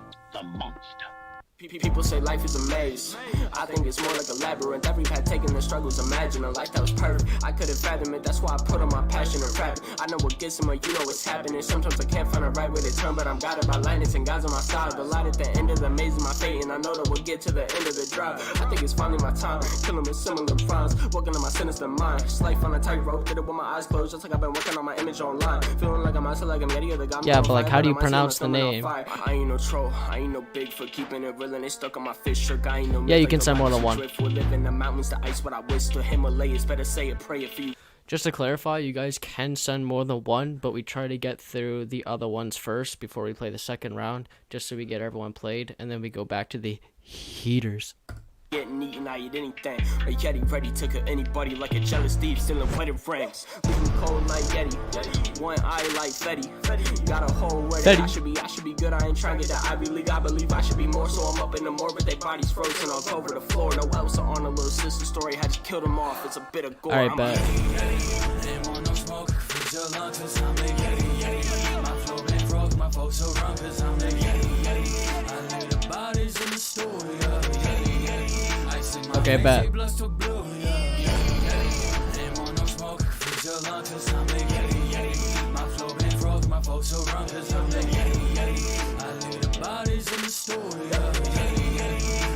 People say life is a maze. I think it's more like a labyrinth. Every path taken, the struggles. Imagine a life that was perfect. I couldn't fathom it. That's why I put on my passion and rap. I know what gets them, you know what's happening. Sometimes I can't find a right way to turn, but I'm guided by lightness and God's on my side. The light at the end of the maze is my fate, and I know that we'll get to the end of the drive. I think it's finally my time. Killing with similar rhymes, working on my sinister mind. It's life on a tightrope. Did it with my eyes closed, just like I've been working on my image online. Feeling like I'm out, like I'm Yeti, the guy. Yeah, but like, how do you pronounce the name? I ain't no troll. I ain't no big for keeping it real, and they stuck on my fish hook. I ain't no. Yeah, you can send more than one. We'll live in the mountains, the ice, what I wish to Himalayas. Better say a prayer for you. Just to clarify, you guys can send more than one, but we try to get through the other ones first before we play the second round, just so we get everyone played, and then we go back to the heaters. Getting eaten, I eat anything. A Yeti ready to cut anybody like a jealous thief, stealing wedding rings. Leaving cold like Yeti. One eye like Fetty. Got a whole ready. I should be good. I ain't trying to get the Ivy League. I believe I should be more, so I'm up in the more, but their bodies frozen all over the floor. No Elsa on a little sister story. Had to kill them off. It's a bit of gore. All right, bet. Ain't want no smoke, freeze your lungs, cause I'm the Yeti. My flow been froze, my folks will run, cause I'm the Yeti. I leave the bodies in the story, Okay, bet. Ain't want no smoke, freeze your lungs, cause I'm the Yeti. My flow been froze, my folks will run, cause I'm the Yeti. I leave the bodies in the story,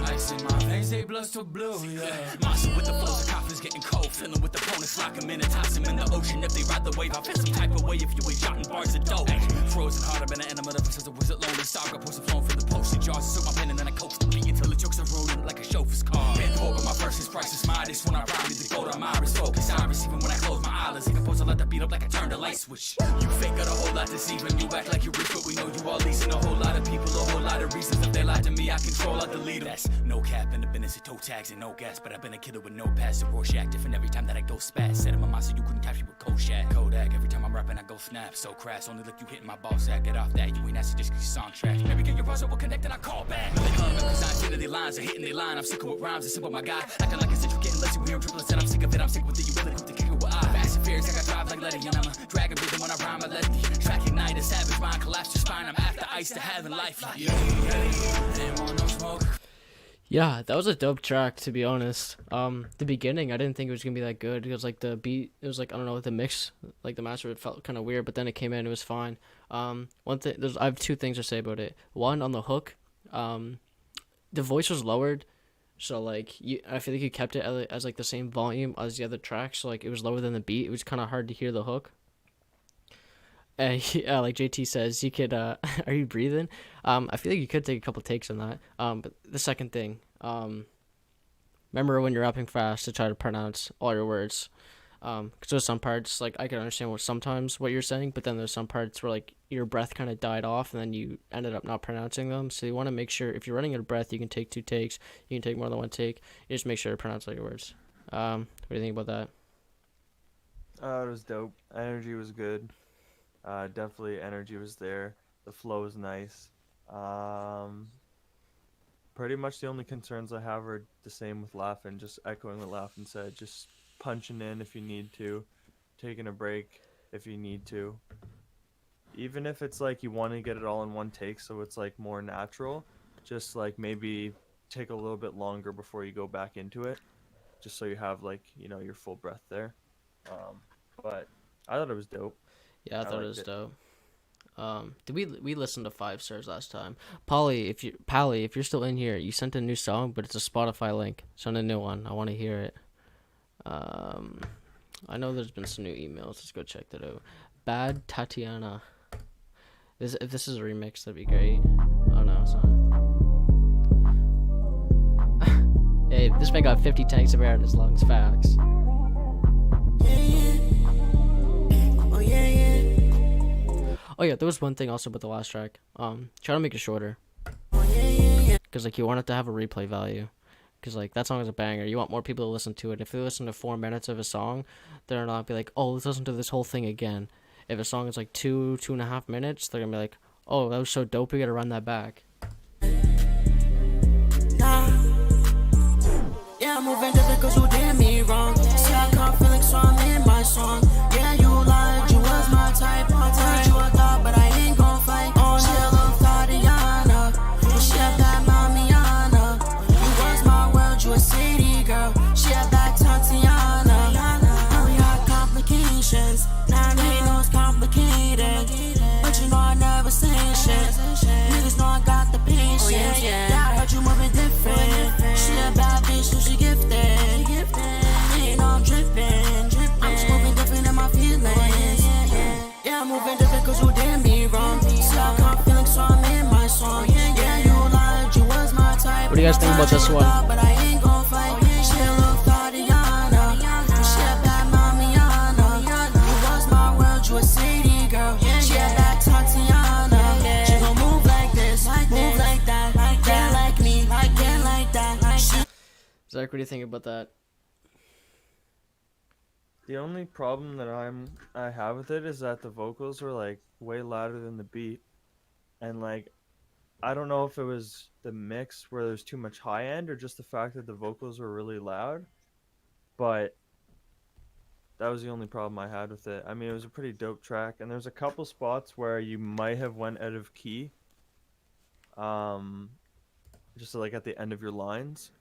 ice in my veins, they blood so blue, Monster with the flows, the coffins getting cold. Filling with opponents, lock them in and toss them in the ocean. If they ride the wave, I'll fit some type of way. If you ain't jotting bars of dope. Frozen hard, I've been an animal ever since I was a lonely saga. Post a flowing for the postage jars. So my pen and then I coast the beat until the jokes are rolling like a chauffeur's car. Been poor, but my verses priceless. Modest when I rhyme, the gold on my iris. Focus iris, even when I close my eyelids. Even pose, I let that beat up like I turned a light switch. You fake got a whole lot deceiving. You act like you're rich, but we know you all leasing. A whole lot of people, a whole lot of reasons. If they lie to me, I control, I delete them. That's no cap in the business of toe tags and no gas. But I've been a killer with no pass. A Rorschach different every time that I go spaz. Said in my mind so you couldn't capture with Kodak. Kodak, every time I'm rapping I go snap. So crass, only look you hitting my ball sack. Get off that, you ain't nasty just cause you song trash. Maybe get your buzzer, we'll connect and I call back. They come cause I feel their lines are hitting their line. I'm sick of with rhymes, it's simple my guy. Acting like it's intricate unless you hear triplets. And I'm sick of it, I'm sick with it. You really quick to kick it with I. Fast and furious, I got drive like Letty. And I'm a dragon rhythm when I rhyme, I let the track ignite. A savage mind collapse your spine. I'm after ice to having life like ain't want no smoke. Yeah, that was a dope track, to be honest. The beginning, I didn't think it was gonna be that good. It was like the beat, it was like, I don't know, the mix, like the master, it felt kind of weird, but then it came in, it was fine. One thing, I have two things to say about it. One, on the hook, the voice was lowered, so like, I feel like you kept it as like the same volume as the other tracks, so like it was lower than the beat. It was kind of hard to hear the hook. Yeah, like JT says, you could, are you breathing? I feel like you could take a couple takes on that. But the second thing, remember when you're rapping fast to try to pronounce all your words. Because there's some parts, like, I can understand what you're saying, but then there's some parts where, like, your breath kind of died off, and then you ended up not pronouncing them. So you want to make sure, if you're running out of breath, you can take 2 takes. You can take more than 1 take. You just make sure to pronounce all your words. What do you think about that? It was dope. Energy was good. Definitely energy was there. The flow was nice. Pretty much the only concerns I have are the same with Laughing, just echoing what Laughing said, just punching in if you need to, taking a break if you need to. Even if it's like you want to get it all in 1 take so it's like more natural, just like maybe take a little bit longer before you go back into it, just so you have like, you know, your full breath there. But I thought it was dope. Yeah, I thought it was liked dope. Did we listened to 5 Stars last time? Pally, if you're still in here, you sent a new song, but it's a Spotify link. Send a new one. I want to hear it. I know there's been some new emails. Let's go check that out. Bad Tatiana. If this is a remix, that'd be great. Oh no, it's not. Hey, this man got 50 tanks of air in his lungs. Facts. Oh yeah, there was one thing also about the last track. Try to make it shorter. Cause like you want it to have a replay value. Cause like that song is a banger. You want more people to listen to it. If they listen to 4 minutes of a song, they're not be like, oh, let's listen to this whole thing again. If a song is like 2.5 minutes, they're gonna be like, oh, that was so dope. We gotta run that back. Yeah, I'm moving different cause you did me wrong. See, I caught feelings, so I'm in my song. Yeah, you lied, you was my type. I told you a thought, but I ain't gon' fight. Oh, she a little Tatiana, but she a bad Mamiana. You was my world, you a city girl. She a bad Tatiana. Now we got complications. Now ain't no it's complicated. But you know I never say shit. Niggas know I got the patience. Yeah, I heard you moving different. She a bad bitch, so she gifted. Ain't no I'm drippin'. I'm just moving different in my feelings. Yeah, I'm moving different cause you did me wrong. See, I got feelings, so I'm in my song. Yeah, you lied, you was my type. What do you guys think about this one? But I ain't gon' fight. She a little Tatiana. She a bad Mamiana. You was my world, you a city girl. She a bad Tatiana. She gon' move like this, move like that. Get like me, get like that. Zach, what do you think about that? The only problem that I have with it is that the vocals were like way louder than the beat, and like I don't know if it was the mix where there's too much high end or just the fact that the vocals were really loud, but that was the only problem I had with it. I mean, it was a pretty dope track, and there's a couple spots where you might have went out of key, just like at the end of your lines.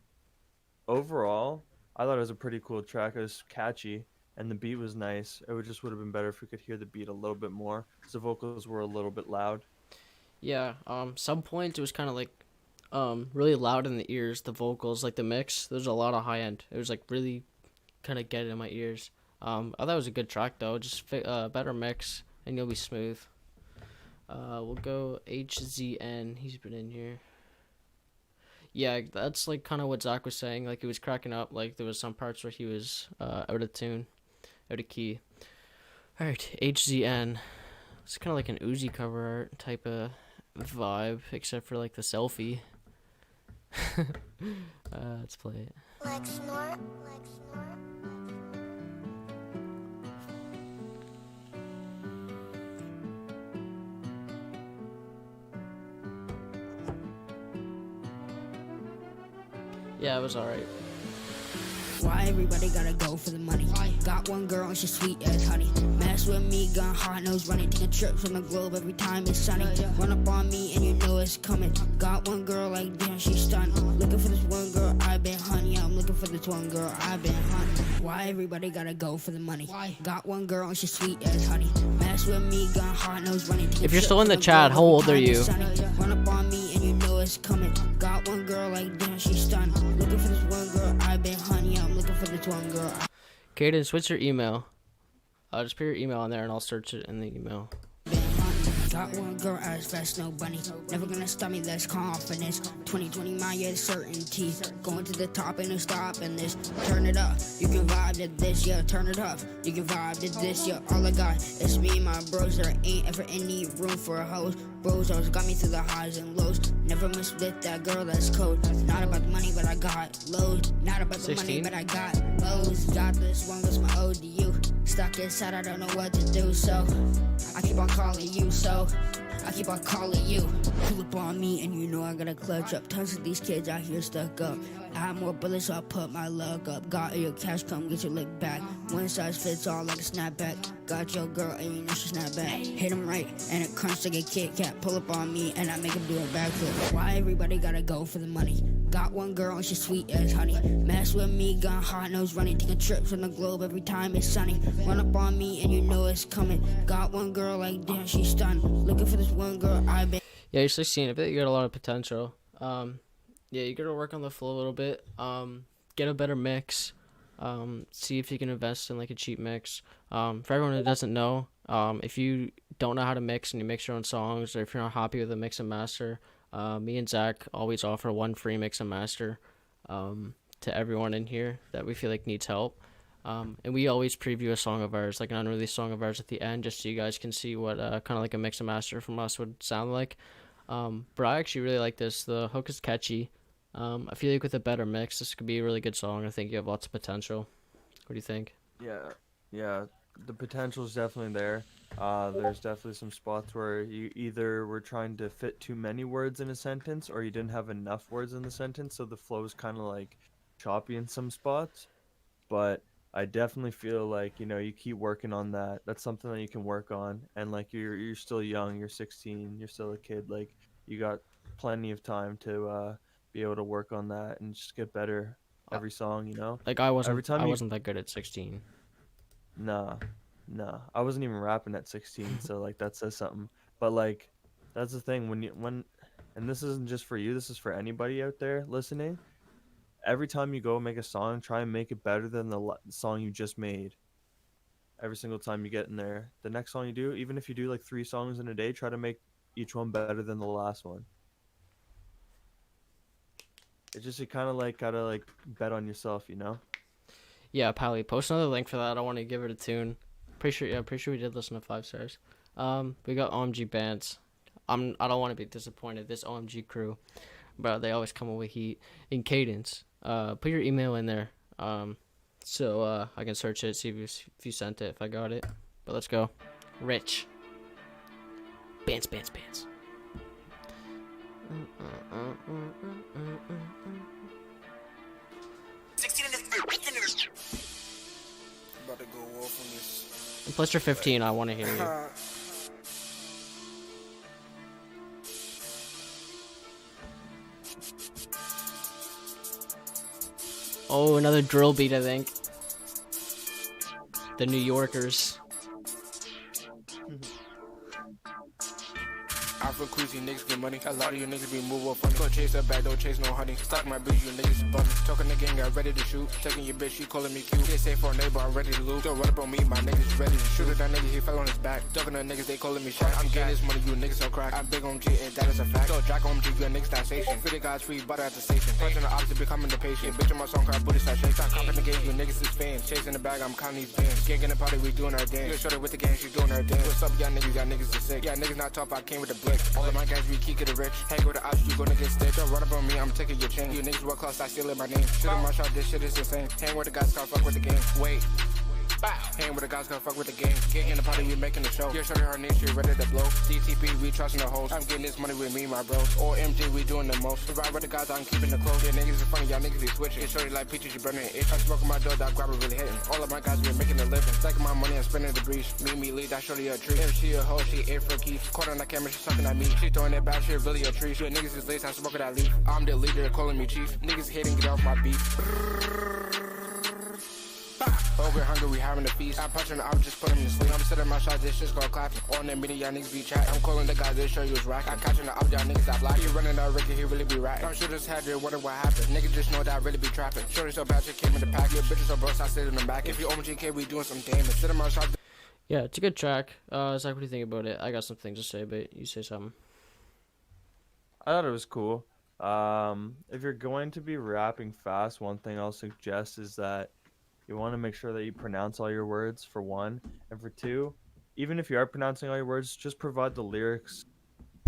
Overall, I thought it was a pretty cool track. It was catchy, and the beat was nice. It would have been better if we could hear the beat a little bit more, because the vocals were a little bit loud. Yeah, some points it was kind of like really loud in the ears, the vocals, like the mix. There's a lot of high end. It was like really kind of get in my ears. I thought it was a good track though. Just better mix and you'll be smooth. We'll go HZN. He's been in here. Yeah, that's like kind of what Zach was saying. Like, it was cracking up. Like, there was some parts where he was out of tune, out of key. All right, HZN. It's kind of like an Uzi cover art type of vibe, except for like the selfie. Let's play it. Like snort. Yeah, it was alright. Why everybody gotta go for the money? Got one girl and she's sweet as honey. Mess with me, gun hot nose running. Taking trips from the globe every time it's sunny. Run up on me and you know it's coming. Got one girl like damn, she's stunned. Looking for this one girl, I've been honey. I'm looking for this one girl, I've been hunting. Why everybody gotta go for the money? Got one girl and she's sweet as honey. Mess with me, gun hot nose running. If you're still in the chat, how old are you? Run up on me and you know it's coming. Got one girl like damn, she's stunned. Looking for this one girl, I've been honey. I'm looking for this one girl. Cadence, what's your email? Just put your email in there and I'll search it in the email. Got one girl as fast, no bunny. Never gonna stop me, that's confidence. 2020, my year, certainty. Going to the top, ain't no stopping this. Turn it up, you can vibe to this, yeah. Turn it up, you can vibe to this, yeah. All I got is me and my bros. There ain't ever any room for a host. Bros always got me through the highs and lows. Never miss with that girl that's cold. Not about the money, but I got loads. Not about the 16? money, but I got loads. Got this one, that's my ODU. Stuck inside, I don't know what to do, so I keep on calling you, so I keep on calling you. Pull up on me and you know I gotta clutch up. Tons of these kids out here stuck up. I have more bullets, so I put my luck up. Got your cash, come get your lick back. One size fits all like a snapback. Got your girl and you know she snap back. Hit him right and it crunch like a Kit Kat. Pull up on me and I make him do a backflip. Why everybody gotta go for the money? Got one girl and she's sweet as honey. Mess with me, gun hot nose running. Taking trips on the globe every time it's sunny. Run up on me and you know it's coming. Got one girl like damn, she's stunned. Looking for this one girl I've been. Yeah, you're 16. I bet you got a lot of potential. Yeah, you gotta work on the flow a little bit. Get a better mix. See if you can invest in like a cheap mix. For everyone who doesn't know, if you don't know how to mix and you mix your own songs, or if you're not happy with the mix and master, me and Zach always offer one free mix and master to everyone in here that we feel like needs help. And we always preview a song of ours, like an unreleased song of ours at the end, just so you guys can see what kind of like a mix and master from us would sound like. But I actually really like this. The hook is catchy. I feel like with a better mix, this could be a really good song. I think you have lots of potential. What do you think? Yeah, the potential is definitely there. There's definitely some spots where you either were trying to fit too many words in a sentence, or you didn't have enough words in the sentence, so the flow is kind of like choppy in some spots. But I definitely feel like, you keep working on that. That's something that you can work on. And like you're still young, you're 16, you're still a kid. Like you got plenty of time to be able to work on that and just get better every song. Like Every time I you wasn't that good at 16. Nah, nah. I wasn't even rapping at 16, so like that says something. But like that's the thing and this isn't just for you, this is for anybody out there listening. Every time you go make a song, try and make it better than the song you just made. Every single time you get in there, the next song you do, even if you do like 3 songs in a day, try to make each one better than the last one. It's just you kind of like gotta like bet on yourself. Yeah, Pally, post another link for that. I want to give it a tune. Pretty sure we did listen to 5 stars. We got OMG bands. I don't want to be disappointed. This OMG crew, but they always come up with heat. In Cadence, put your email in there. So I can search it, see if you sent it, if I got it. But let's go. Rich. Bands. 16 in this. About to go off on this. And plus you're 15, I want to hear you. Oh, another drill beat, I think. The New Yorkers. I'm from Queasy, niggas get money. A lot of you niggas be move off funny. Don't chase that bag, don't chase no honey. Stock my bitch, you niggas bummy. Talking the gang, I'm ready to shoot. Taking your bitch, she calling me cute. They say for a neighbor, I'm ready to lose. Don't run up on me, my niggas ready to shoot. That nigga, he fell on his back. Talking to niggas, they calling me shot. I'm getting this money, you niggas on crack. I'm big on G, and that is a fact. So Jack on G, you niggas that station. 50 guys free, butter at the station. Punching the opposite, becoming the patient. Bitch on my song card, booty start shake. Stop copping the game, you niggas is fans. Chasing the bag, I'm counting these bands. Gang in the party, we doing our dance. You shorty with the gang, she doing her dance. What's up, y'all niggas is sick. Yeah, niggas not tough, I came with a blick. All of my guys, we keep it rich. Hang with the ops, you gonna get stitched. Don't run up on me, I'm taking your chain. You niggas work close, I steal my name. Shooting my shot, this shit is insane. Hang with the guys, can't fuck with the game. Wait. Bow. Hang with the guys, gonna fuck with the game. Gang in the party, we making the show. You're showing her name, she ready to blow. DTP, we trusting the hoes. I'm getting this money with me, my bros. Or MJ, we doing the most. Ride with the guys, I'm keeping the clothes. Yeah, niggas is funny, y'all niggas be switching. It's shorty like peaches, you burning it. I smoke my dough, that grabber really hitting. All of my guys, we making a living. Stacking my money and spending the breeze. Me, lead, that shorty a tree. If she a hoe, she ate for a key. Caught on the camera, she sucking at me. She throwing that bad shit, really a tree. Yeah, niggas is lace, I'm smoking that leaf. I'm the leader, calling me chief. Niggas hating, get off my beat. Over hungry, we having a feast. I'm punching, I'm just putting him to sleep. I'm sitting my shot, this shit's gonna clap. On that meeting, y'all niggas be chat. I'm calling the guys, they show you was rack. I'm catching the up, y'all niggas that black. He running out, Ricky, he really be right. I'm sure this had to wonder what happened. Niggas just know that I really be trapping. Shorty so bad, she came in the pack. Your bitches so broke, I sit in the back. If you OMGK, we doing some damage. Sitting my shot. Yeah, it's a good track. Zach, what do you think about it? I got some things to say, but you say something. I thought it was cool. If you're going to be rapping fast, one thing I'll suggest is that you want to make sure that you pronounce all your words, for one. And for two, even if you are pronouncing all your words, just provide the lyrics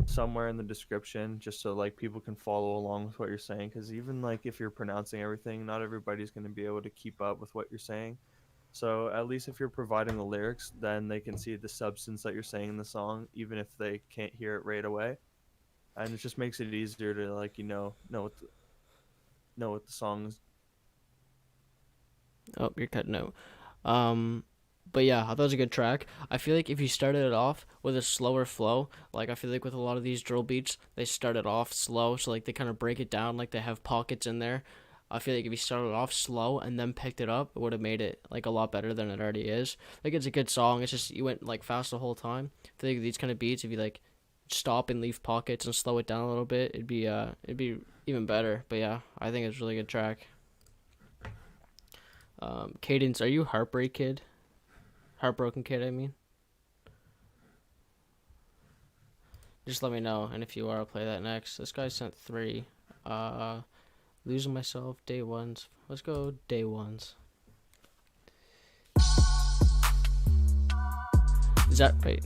somewhere in the description, just so like people can follow along with what you're saying. Because even like if you're pronouncing everything, not everybody's going to be able to keep up with what you're saying. So at least if you're providing the lyrics, then they can see the substance that you're saying in the song, even if they can't hear it right away. And it just makes it easier to like know what the song's. Oh, you're cutting out. But yeah, I thought it was a good track. I feel like if you started it off with a slower flow, like I feel like with a lot of these drill beats, they started off slow, so like they kind of break it down, like they have pockets in there. I feel like if you started off slow and then picked it up, it would have made it like a lot better than it already is. Like it's a good song. It's just you went like fast the whole time. I feel like these kind of beats, if you like stop and leave pockets and slow it down a little bit, it'd be even better. But yeah, I think it's a really good track. Cadence, are you Heartbreak Kid? Heartbroken Kid, I mean. Just let me know, and if you are, I'll play that next. This guy sent 3. Losing Myself, Day Ones. Let's go Day Ones. Wait,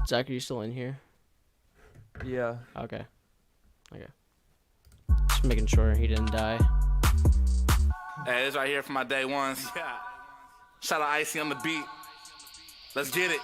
Zach, are you still in here? Yeah. Okay. Just making sure he didn't die. Hey, this right here for my Day Ones. Shout out Icy on the beat. Let's get it.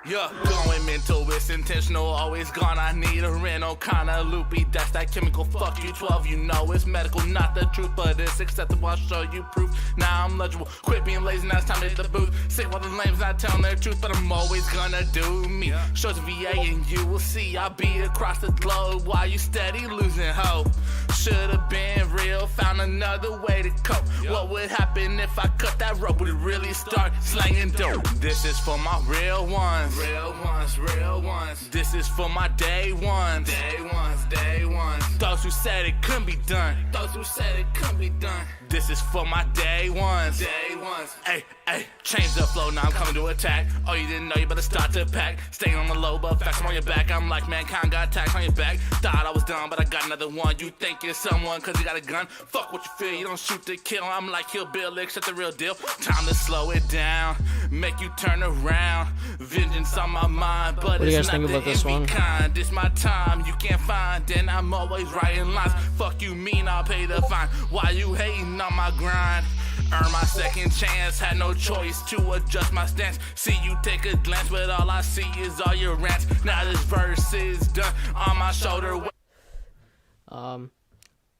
Yeah, going mental, it's intentional, always gone. I need a rental, kinda loopy. That's that chemical, fuck you 12. You know it's medical, not the truth, but it's acceptable. I'll show you proof. Now I'm legible. Quit being lazy, now it's time to hit the booth. Sick while the lames not telling their truth, but I'm always gonna do me. Show the VA and you will see I'll be across the globe while you steady losing hope. Should've been real, found another way to cope. What would happen if I cut that rope? Would it really start slanging dope? This is for my real ones. Real ones, real ones. This is for my day ones. Day ones, day ones. Those who said it couldn't be done. Those who said it couldn't be done. This is for my day ones. Day ones. Hey, hey, change the flow, now I'm coming to attack. Oh, you didn't know, you better start to pack. Staying on the low, but facts I'm on your back. I'm like, mankind got attacks on your back. Thought I was done, but I got another one. You think you're someone cause you got a gun? Fuck what you feel, you don't shoot to kill. I'm like Kill Bill, except the real deal. Time to slow it down, make you turn around. Vengeance on my mind, but what do you guys it's think not about the this one? kind. This my time, you can't find. Then I'm always writing lines. Fuck you mean I'll pay the fine. Why you hating on my grind? Earn my second chance, had no choice to adjust my stance. See you take a glance, but all I see is all your rants. Now this verse is done on my shoulder. I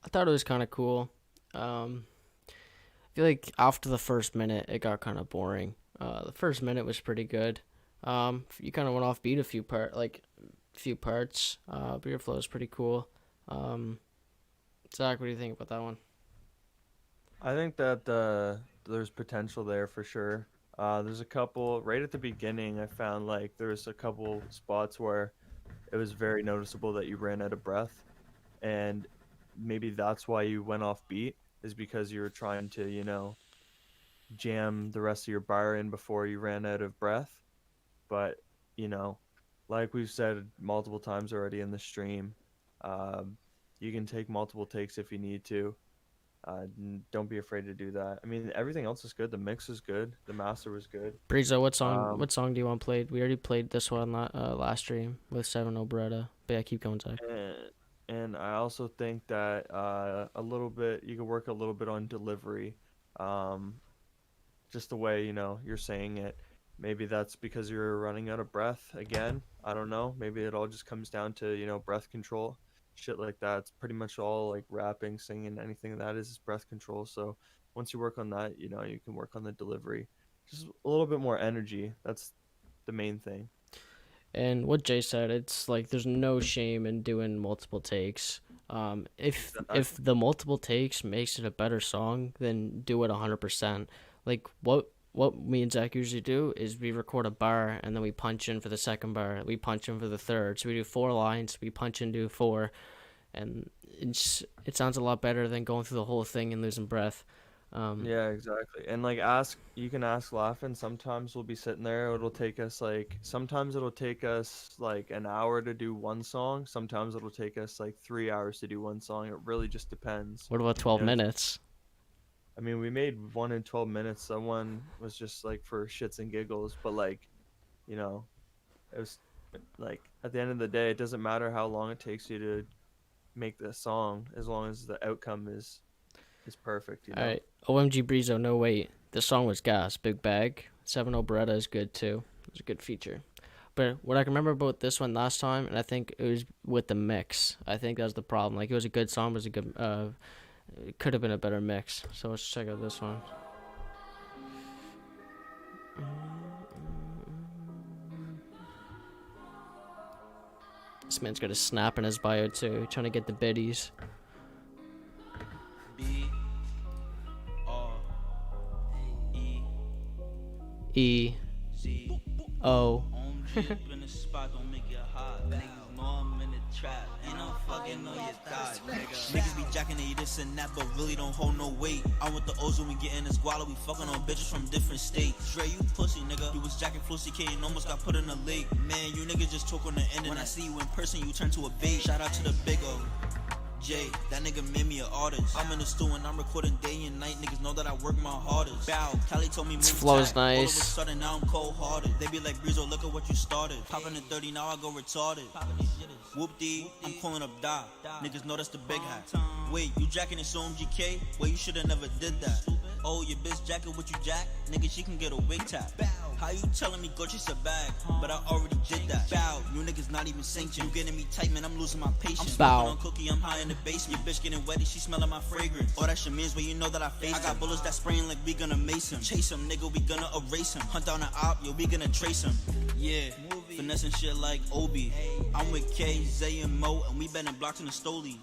thought it was kind of cool. I feel like after the first minute, it got kind of boring. The first minute was pretty good. You kind of went off beat a few parts. But your flow is pretty cool. Zach, what do you think about that one? I think that there's potential there for sure. There's a couple right at the beginning. I found like there's a couple spots where it was very noticeable that you ran out of breath, and maybe that's why you went off beat, is because you were trying to jam the rest of your bar in before you ran out of breath. But like we've said multiple times already in the stream, you can take multiple takes if you need to. Don't be afraid to do that. I mean, everything else is good. The mix is good. The master was good. Breezo, what song do you want played? We already played this one last stream with 7 Oberetta. But yeah, keep going, Zach. And I also think that a little bit, you can work a little bit on delivery. Just the way, you're saying it. Maybe that's because you're running out of breath again. I don't know. Maybe it all just comes down to, breath control. Shit like that. It's pretty much all like rapping, singing, anything that is breath control. So once you work on that, you can work on the delivery. Just a little bit more energy. That's the main thing. And what Jay said, it's like there's no shame in doing multiple takes. If the multiple takes makes it a better song, then do it 100%. Like what me and Zach usually do is we record a bar and then we punch in for the second bar, we punch in for the third. So we do 4 lines, we punch into 4, and it sounds a lot better than going through the whole thing and losing breath. Yeah, exactly. And like you can ask laughing. Sometimes we'll be sitting there. Sometimes it'll take us like an hour to do one song. Sometimes it'll take us like 3 hours to do one song. It really just depends. What about 12 minutes? I mean, we made one in 12 minutes. Someone was just like for shits and giggles, but like, it was like at the end of the day, it doesn't matter how long it takes you to make the song, as long as the outcome is perfect. All right, OMG Breezo, no wait, the song was gas. Big Bag, 7 Oberetta is good too. It's a good feature. But what I can remember about this one last time, and I think it was with the mix. I think that's the problem. Like it was a good song, it was a good. It could have been a better mix. So let's check out this one. This man's got a snap in his bio too, trying to get the biddies. E-O. Niggas be jacking they this and that, but really don't hold no weight. I want the O's when we get in this squalor, we fucking on bitches from different states. Dre, you pussy, nigga. You was jacking Flucy K and almost got put in a lake. Man, you niggas just talk on the internet. When I see you in person, you turn to a bait. Shout out to the big O. Jay, that nigga made me an artist. I'm in the stew and I'm recording day and night. Niggas know that I work my hardest. Bow, Cali told me This flow's nice. All of a sudden now I'm cold hearted. They be like, Breezo, look at what you started. Popping at 30, now I go retarded. Whoop-dee, I'm calling up Da. Niggas know that's the big hat. Wait, you jacking this OMGK? Well, you shoulda never did that. Oh, your bitch jacking what you jack? Nigga, she can get a wig tap. How you telling me go chase a bag? But I already did that. Bow, you niggas not even sanctioned. You getting me tight, man, I'm losing my patience. I'm smoking on cookie, I'm high in the basement. Your bitch getting wetty, she smelling my fragrance. All that shit means where you know that I face I got bullets that spraying like we gonna mace him. Chase him, nigga, we gonna erase him. Hunt down an op, yo, we gonna trace him. Yeah, finessing shit like Obi. I'm with K, Zay, and Mo, and we been in blocks in the Stoli.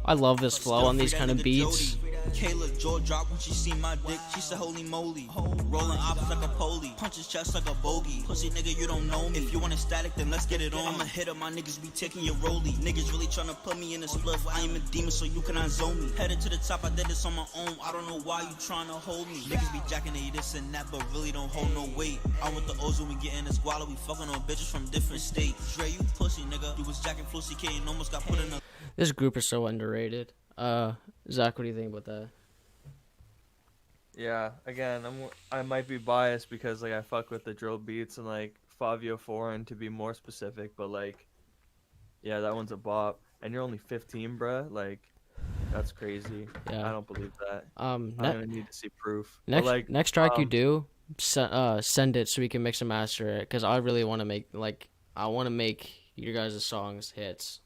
I love this flow on these kind of beats. Kayla jaw dropped when she seen my dick. She said, holy moly. Rolling ops like a pole. Punch his chest like a bogey. Pussy nigga, you don't know me. If you want it static, then let's get it on. I'm a hitter, my niggas be taking your rollie. Niggas really tryna put me in a spliff. I am a demon, so you cannot zone me. Headed to the top, I did this on my own. I don't know why you tryna hold me. Niggas be jacking they this and that, but really don't hold no weight. I want the O's when we get in the squalor. We fucking on bitches from different states. Dre, you pussy nigga. You was jacking Flucy K and almost got put in a... This group is so underrated. Zach, what do you think about that? Yeah, again, I might be biased because like I fuck with the drill beats and like Fabio Foreign to be more specific, but like, yeah, that one's a bop. And you're only 15, bruh. Like, that's crazy. Yeah. I don't believe that. I don't even need to see proof. Next, but, like, next track you do, send it so we can mix and master it. Cause I really want to make your guys' songs hits.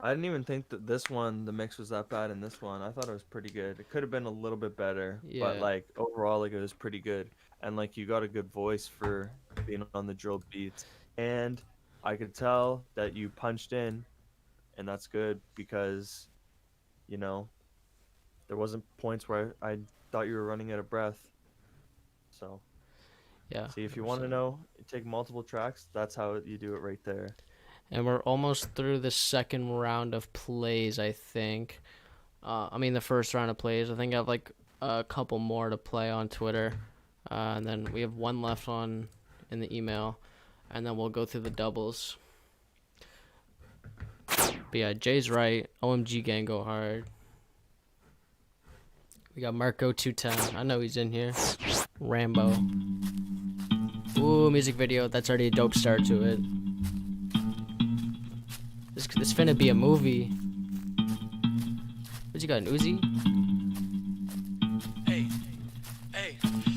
I didn't even think that the mix was that bad in this one. I thought it was pretty good. It could have been a little bit better, but like overall, like it was pretty good. And like you got a good voice for being on the drill beats. And I could tell that you punched in, and that's good because, you know, there wasn't points where I thought you were running out of breath. So, yeah. See, if you want to know, take multiple tracks. That's how you do it right there. And we're almost through the second round of plays, I think. The first round of plays. I think I have like a couple more to play on Twitter. And then we have one left in the email. And then we'll go through the doubles. But yeah, Jay's right. OMG gang go hard. We got Marco 210. I know he's in here. Rambo. Ooh, music video. That's already a dope start to it. This finna be a movie. What you got, an Uzi? Hey,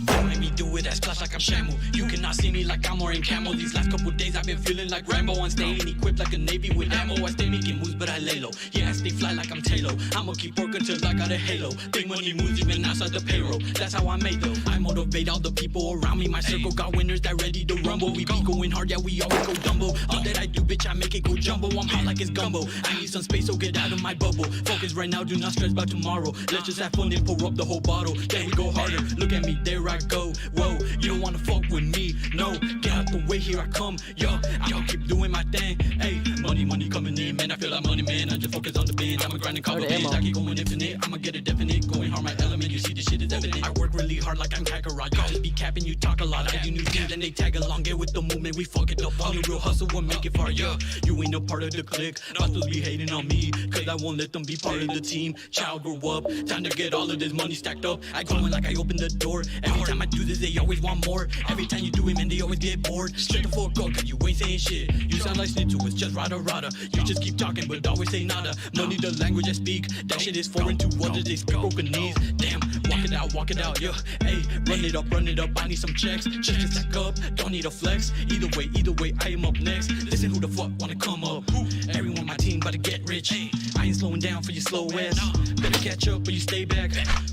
don't make me do it as clutch like I'm Shamu. You cannot see me like I'm wearing camo. These last couple days I've been feeling like Rambo. I'm staying equipped like a Navy with ammo. I stay making moves, but I lay low. Yeah, I stay fly like I'm Taylor. I'ma keep working till I got a halo. Big money moves even outside the payroll. That's how I made though. I motivate all the people around me. My circle got winners that ready to rumble. We be going hard, yeah, we always go Dumbo. All that I do, bitch, I make it go jumbo. I'm hot like it's gumbo. I need some space, so get out of my bubble. Focus right now, do not stress about tomorrow. Let's just have fun and pour up the whole bottle. Then we go harder. Look at me, there I go. Whoa, you don't wanna fuck with me, no. Get out the way, here I come. Yo, I'ma keep doing my thing. Hey, money coming in, man. I feel like money, man. I just focus on the bins. I'ma grind and cover bins. I keep going infinite. I'ma get a definite. Going hard, my element. You see this shit is evident. I work really hard like I'm Kakarot. You just be capping, you talk a lot. I do new things and they tag along. Get with the movement, we fuck it up. All the real hustle will make it far, yeah. You ain't a part of the clique. Bastos be hating on me, cause I won't let them be part of the team. Child grew up, time to get all of this money stacked up. I go in like I open the door. Every time I do this, they always want more. Every time you do it, man, they always get bored. Straight the fuck up, cause you ain't saying shit. You sound like snitch, it's just rada rada. You just keep talking, but always say nada. Money, the language I speak. That shit is foreign to others, they speak broken knees. Damn, walk it out, yeah. Hey, run it up, I need some checks. Just to stack up, don't need a flex. Either way, I am up next. Listen, who the fuck wanna come up? Everyone on my team about to get rich. I ain't slowing down for your slow ass. Better catch up or you stay back.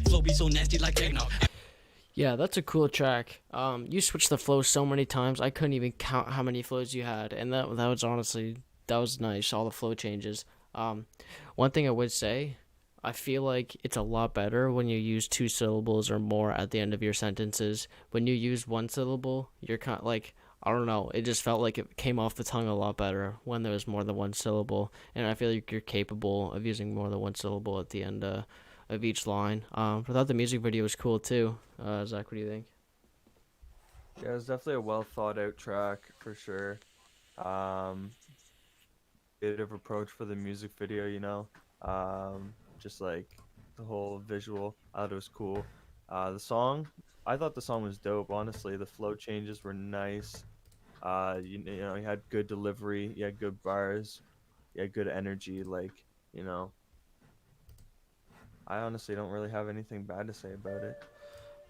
Flow be so nasty like eggnog. Yeah, that's a cool track. You switched the flow so many times, I couldn't even count how many flows you had, and that was honestly that was nice. All the flow changes. One thing I would say, I feel like it's a lot better when you use two syllables or more at the end of your sentences. When you use one syllable, you're kind of like, I don't know, it just felt like it came off the tongue a lot better when there was more than one syllable, and I feel like you're capable of using more than one syllable at the end of each line. I thought the music video was cool too. Zach, what do you think? Yeah, it's definitely a well thought out track for sure. Creative approach for the music video, you know. Just like the whole visual, I thought it was cool. The song, I thought the song was dope. Honestly, the flow changes were nice. You know, you had good delivery, you had good bars, you had good energy. Like, you know, I honestly don't really have anything bad to say about it.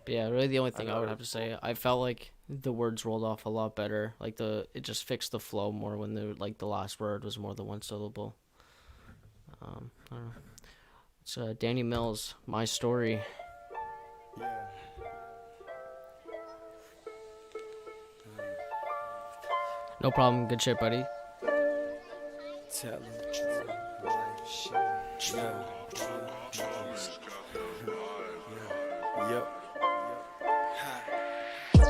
But yeah, really the only thing I would have to say, I felt like the words rolled off a lot better. Like it just fixed the flow more when the last word was more than one syllable. I don't know. It's Danny Mills, My Story. No problem, good shit, buddy. Tell him. Yep.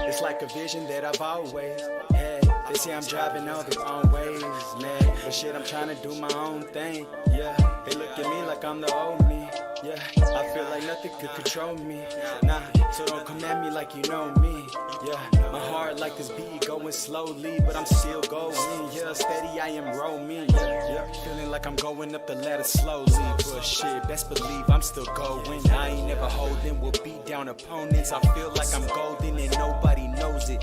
It's like a vision that I've always had. They say I'm driving all the wrong ways, man. But shit, I'm trying to do my own thing. Yeah, they look at me like I'm the old me. Yeah, I feel like nothing could control me. Nah, so don't come at me like you know me. Yeah, my heart like this beat going slowly, but I'm still going. Yeah, steady I am roaming. Yeah, feeling like I'm going up the ladder slowly. But shit, best believe I'm still going. I ain't never holding, will beat down opponents. I feel like I'm golden and nobody knows it.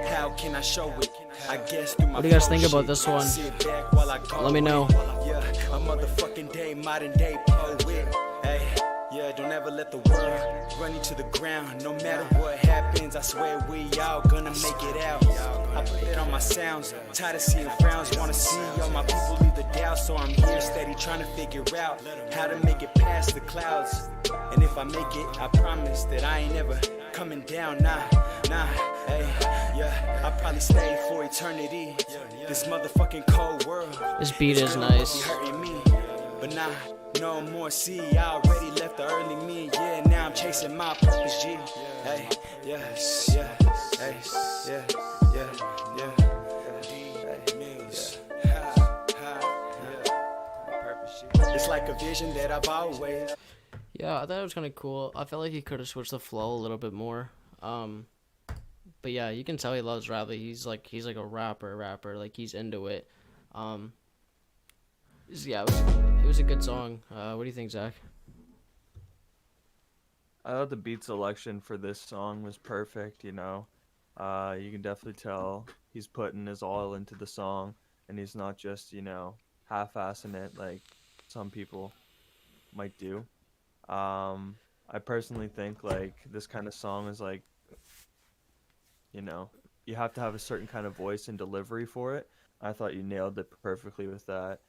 How can I show it? I guess through my What do you guys think about this one? Let me know. Yeah, a motherfucking day, modern day poet. Hey, yeah, don't ever let the world run you to the ground. No matter what happens, I swear we all gonna make it out. I put it on my sounds, tired of seeing frowns. Wanna see all my people leave the doubt, so I'm here steady trying to figure out how to make it past the clouds. And if I make it, I promise that I ain't ever coming down. Nah, hey, yeah, I'll probably stay for eternity. This motherfucking cold world. This beat is nice. Hurting me, but nah. No more, see, I already left the early me. Yeah, now I'm chasing my purpose, G. Hey, yeah, hey, yeah. It's like a vision that I've always. Yeah, I thought it was kind of cool. I felt like he could have switched the flow a little bit more. But yeah, you can tell he loves rap. He's like a rapper. Like he's into it. Yeah, it was a good song. What do you think, Zach? I thought the beat selection for this song was perfect, you know. You can definitely tell he's putting his all into the song, and he's not just, you know, half-assing it like some people might do. I personally think, like, this kind of song is, like, you know, you have to have a certain kind of voice and delivery for it. I thought you nailed it perfectly with that.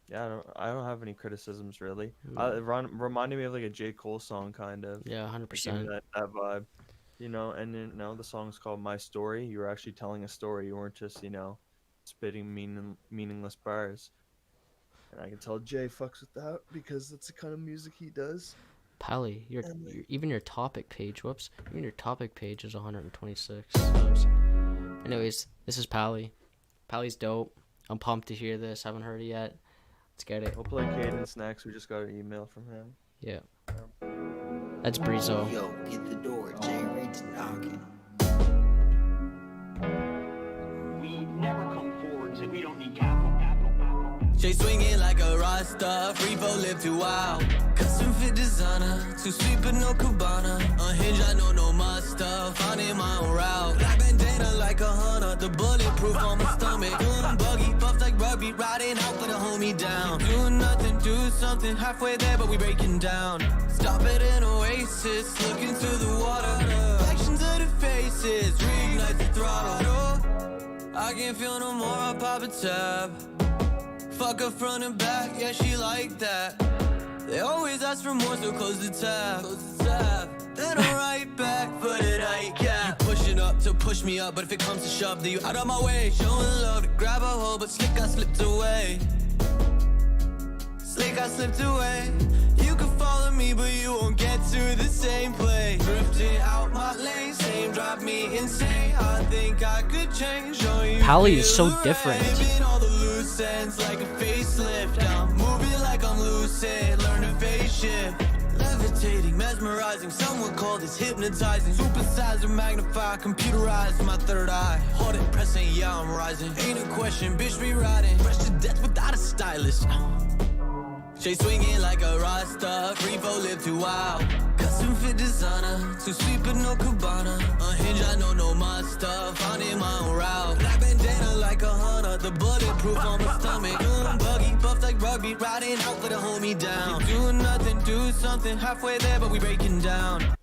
Yeah, I don't have any criticisms really. It reminded me of like a J. Cole song kind of. Yeah, 100%. That vibe, you know. And then, you know, the song's called My Story. You were actually telling a story. You weren't just, you know, spitting meaningless bars. And I can tell Jay fucks with that because that's the kind of music he does. Pally, even your topic page. Whoops, even your topic page is 126 subs. Anyways, this is Pally. Pally's dope. I'm pumped to hear this. Haven't heard it yet. Let's get it. We'll play Cadence next. We just got an email from him. Yeah. That's Brizo. Yo, get the door. Jay Rate's knocking. We never come forward so we don't need capital. Jay swinging like a Rasta, free for live too wild. Custom fit designer, too sweet but no cabana. Unhinged, I know no master, finding my own route. Black bandana like a hunter, the bulletproof on my stomach. Doing buggy, buffs like rugby, riding out with a homie down. Doing nothing, do something, halfway there but we breaking down. Stop at an oasis, look into the water. Actions of the faces, reignite the throttle. I can't feel no more, I pop a tab. Fuck her front and back, yeah, she like that. They always ask for more, so close the tab. and I'm right back for the night, yeah. You pushing up to push me up, but if it comes to shove, then you out of my way. Showing love to grab a hold, but slick, I slipped away. Slick, I slipped away. You can follow me, but you won't get to the same place. Drifting out my lane, same drive me insane. I think I could change. Pally is so different. All the loose ends like a facelift. I'm moving like I'm lucid, learn to face shift. Levitating, mesmerizing, someone call this hypnotizing. Supersize or magnify, computerize my third eye. Hold it, pressing, yeah, I'm rising. Ain't a question, bitch, be riding. Fresh to death without a stylist. Chase swinging like a Rasta, free for live too wild. Custom fit designer, too sweet but no cabana. Unhinged, I know my stuff, found in my own route. Black bandana like a hunter, the bulletproof on my stomach. Buggy, buffed like rugby, riding out for the homie down. Keep doing nothing, do something, halfway there but we breaking down.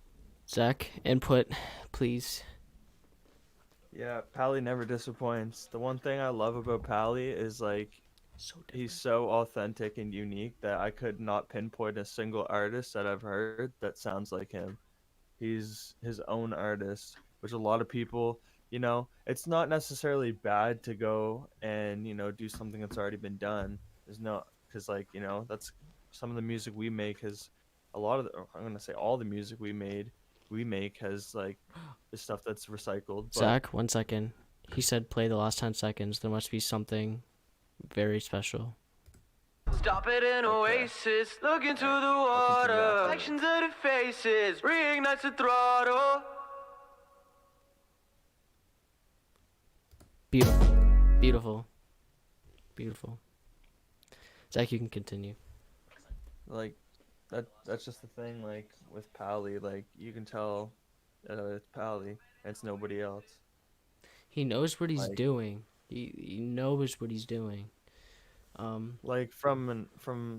Zach, input, please. Yeah, Pally never disappoints. The one thing I love about Pally is like he's so authentic and unique that I could not pinpoint a single artist that I've heard that sounds like him. He's his own artist, which a lot of people, you know, it's not necessarily bad to go and, you know, do something that's already been done. There's no, because like, you know, that's some of the music we make has a lot of the, I'm going to say all the music we make has like the stuff that's recycled. But Zach, 1 second. He said play the last 10 seconds. There must be something very special. Stop at an oasis, look into the water. Reflections of the faces, reignites the throttle. Beautiful. Beautiful. Beautiful. Zach, you can continue. Like that's just the thing, like with Pally, like you can tell it's Pally and it's nobody else. He knows what he's doing. He knows what he's doing. Like from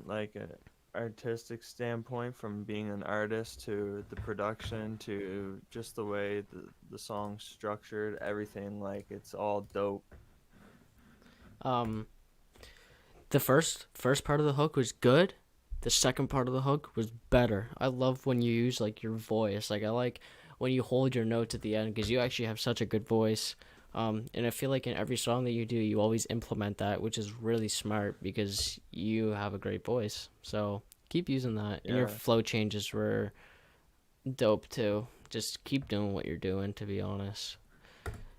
like an artistic standpoint, from being an artist to the production to just the way the song's structured, everything, like it's all dope. The first part of the hook was good. The second part of the hook was better. I love when you use like your voice. Like I like when you hold your notes at the end because you actually have such a good voice. And I feel like in every song that you do, you always implement that, which is really smart because you have a great voice. So keep using that. And your flow changes were dope too. Just keep doing what you're doing, to be honest.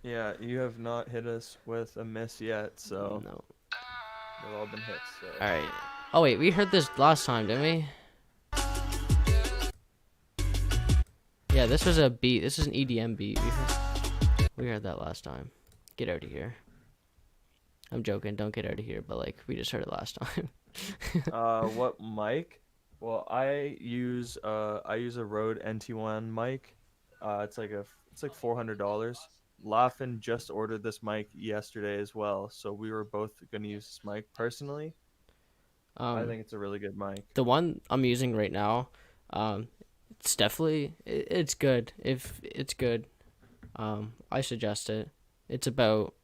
Yeah, you have not hit us with a miss yet, so no. They've all been hits. So. All right. Oh wait, we heard this last time, didn't we? Yeah, this was a beat. This is an EDM beat. We heard that last time. Get out of here. I'm joking. Don't get out of here. But like, we just heard it last time. What mic? Well, I use a Rode NT1 mic. It's like $400. Laughin just ordered this mic yesterday as well, so we were both gonna use this mic. Personally, I think it's a really good mic. The one I'm using right now, it's definitely it's good. If it's good, I suggest it. It's about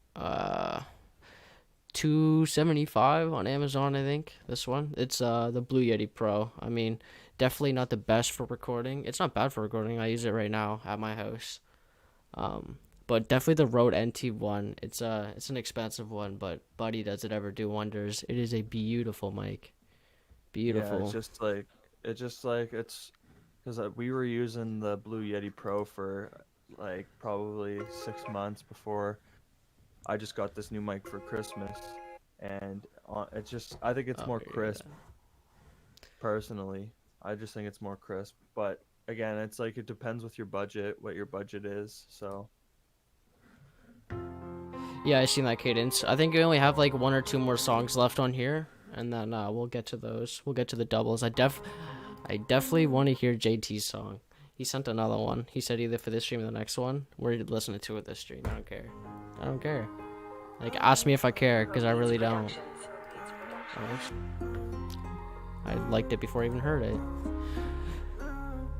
$275 on Amazon, I think. This one, it's the Blue Yeti Pro. I mean, definitely not the best for recording. It's not bad for recording. I use it right now at my house. But definitely the Rode NT1. It's an expensive one, but buddy, does it ever do wonders. It is a beautiful mic. Beautiful. Yeah, it's just like it's because we were using the Blue Yeti Pro for like probably 6 months before I just got this new mic for Christmas, and it's just, I think it's more crisp. Personally, I just think it's more crisp, but again, it's like it depends with your budget, what your budget is. So yeah, I seen that, Cadence. I think we only have like 1 or 2 more songs left on here, and then we'll get to those. We'll get to the doubles. I definitely want to hear JT's song. He sent another one. He said either for this stream or the next one. We're listening to it this stream. I don't care. Like, ask me if I care, because I really don't. I liked it before I even heard it.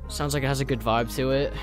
Sounds like it has a good vibe to it.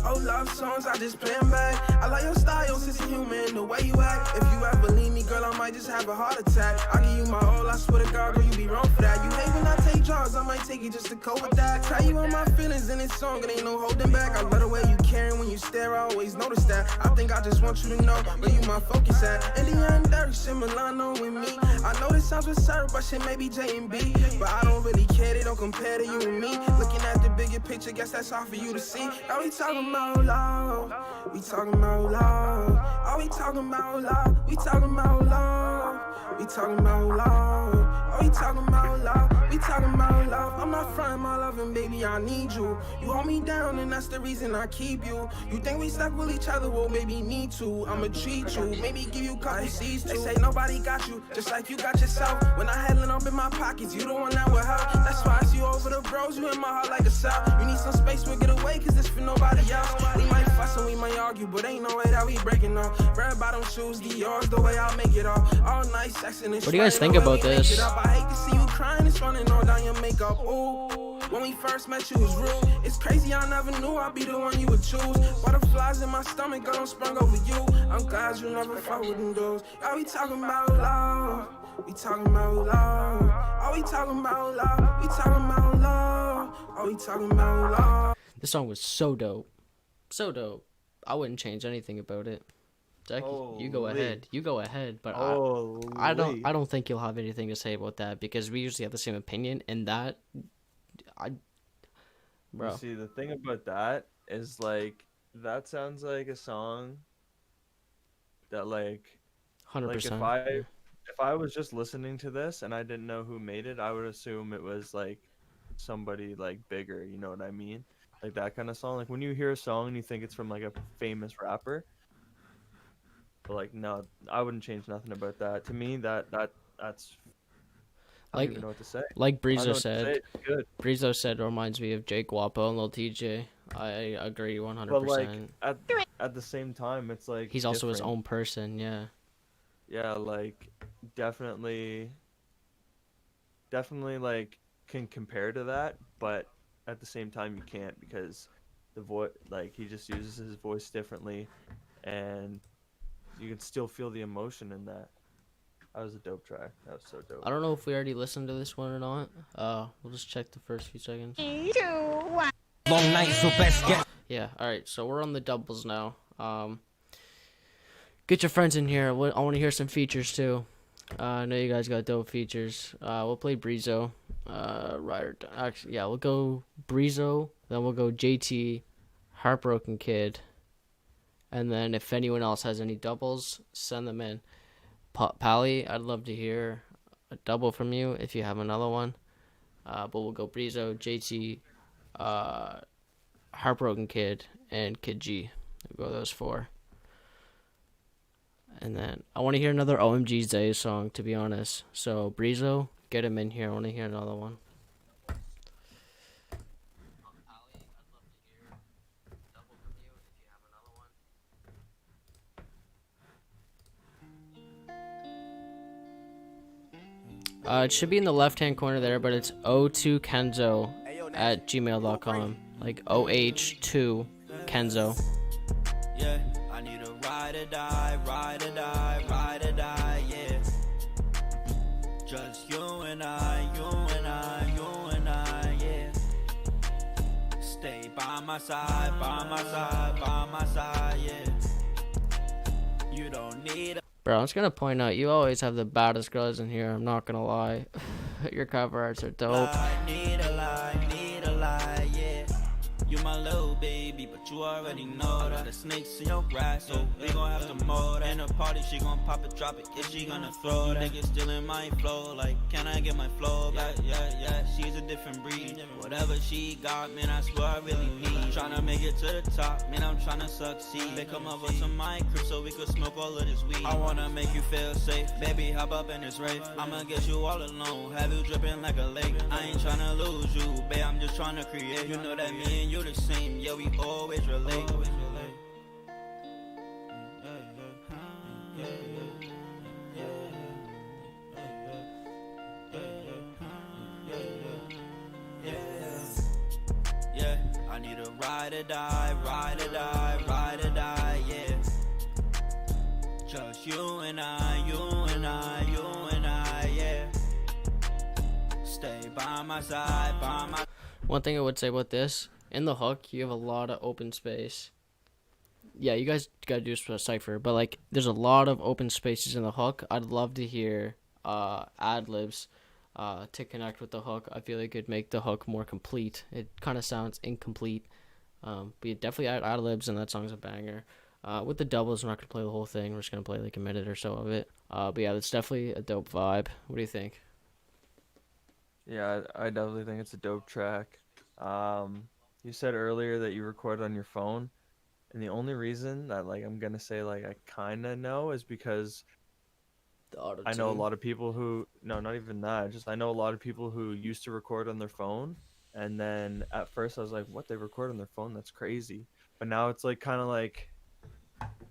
Oh old love songs, I just play them back. I like your style, since you're human, the way you act. If you ever leave me, girl, I might just have a heart attack. I give you my all, I swear to God, girl, you be wrong for that. You hate when I take drugs, I might take it just to cope with that. Tell you all my feelings in this song, it ain't no holding back. I love the way you carry when you stare, I always notice that. I think I just want you to know where you my focus at. And the young dirty shit, Milano with me. I know this sounds absurd, but shit may be J and B. But I don't really care, they don't compare to you and me. Looking at the bigger picture, guess that's all for you to see. Now we talking about love, we talking about love. Are we talking about love? We talking about love. We talking about love. Are we talking about love? We talking about love. I'm not fronting my loving, baby, I need you. You hold me down and that's the reason I keep you. You think we stuck with each other, well, baby, me too. I'ma treat you, maybe give you a couple C's too. They say nobody got you, just like you got yourself. When I had it up in my pockets, you the one that would help. That's why I see you over the bros, you in my heart like a cell. You need some space, we'll get away, cause this for nobody else. We might fuss and we might argue, but ain't no way that we breaking up. Red bottom shoes, Dior's the way I'll make it all night, sex and What do you guys think about this? I hate to see you crying, it's running all down your makeup. Ooh, when we first met, you was rude. It's crazy, I never knew I'd be the one you would choose. Butterflies in my stomach, girl, I'm sprung over you. I'm glad you never fought with them dudes. Are we talking about love? We talking about love. Are we talking about love? We talking about love. Are we talking about love? This song was so dope. So dope. I wouldn't change anything about it. Jackie, you go ahead. You go ahead, but I don't think you'll have anything to say about that because we usually have the same opinion and that bro. You see, the thing about that is like that sounds like a song that like 100%. Like if I was just listening to this and I didn't know who made it, I would assume it was like somebody like bigger, you know what I mean? Like that kind of song. Like when you hear a song and you think it's from like a famous rapper. But like no, I wouldn't change nothing about that. To me, that's I don't even know what to say. Like Breezo said, Breezo said it reminds me of Jake Guapo and Lil TJ. I agree 100%. But like at the same time, it's like he's also his own person, yeah. Yeah, like definitely like can compare to that, but at the same time you can't because the voice, like he just uses his voice differently, and you can still feel the emotion in that. That was a dope track. That was so dope. I don't know if we already listened to this one or not. We'll just check the first few seconds. 3, 2, 1. Long night, so best get. Yeah, alright, so we're on the doubles now. Get your friends in here. I want to hear some features too. I know you guys got dope features. We'll play Breezo. Actually, yeah, we'll go Breezo. Then we'll go JT, Heartbroken Kid. And then if anyone else has any doubles, send them in. Pally, I'd love to hear a double from you if you have another one. But we'll go Breezo, JT, Heartbroken Kid, and Kid G. We'll go those 4. And then I want to hear another OMG Zay song, to be honest. So Breezo, get him in here. I want to hear another one. It should be in the left-hand corner there, but it's o2kenzo@gmail.com. Like OH2 Kenzo. Yeah, I need a ride or die, ride or die, ride or die, yeah. Just you and I, you and I, you and I, yeah. Stay by my side, by my side, by my side, yeah. You don't need a Bro, I'm just gonna point out, you always have the baddest girls in here, I'm not gonna lie. Your cover arts are dope. need a lie, yeah. You my little baby, but you already know that the snakes in your grass, so we gon' have to mow that. In a party, she gon' pop it, drop it, is she gonna throw that? Niggas still in my flow, like, can I get my flow back? Yeah, she's a different breed. Whatever she got, man, I swear I really need. Tryna make it to the top, man, I'm tryna succeed. They come over to my crib so we could smoke all of this weed. I wanna make you feel safe, baby, hop up in this rave. I'ma get you all alone, have you dripping like a lake. I ain't tryna lose you, babe, I'm just tryna create. You know that me and you the same, yeah, we always relate. Yeah, I need a ride or die, ride or die, ride or die, yeah. Just you and I, you and I, you and I, yeah. Stay by my side, by my. One thing I would say about this, in the hook, you have a lot of open space. Yeah, you guys gotta do a cipher, but like, there's a lot of open spaces in the hook. I'd love to hear ad libs to connect with the hook. I feel like it could make the hook more complete. It kind of sounds incomplete, but you definitely add ad libs, and that song's a banger. With the doubles, we're not gonna play the whole thing. We're just gonna play like a minute or so of it. But yeah, it's definitely a dope vibe. What do you think? Yeah, I definitely think it's a dope track. You said earlier that you record on your phone, and the only reason that like I'm gonna say like I kinda know is because I know a lot of people who not even that. Just I know a lot of people who used to record on their phone, and then at first I was like, "What? They record on their phone? That's crazy." But now it's like kind of like,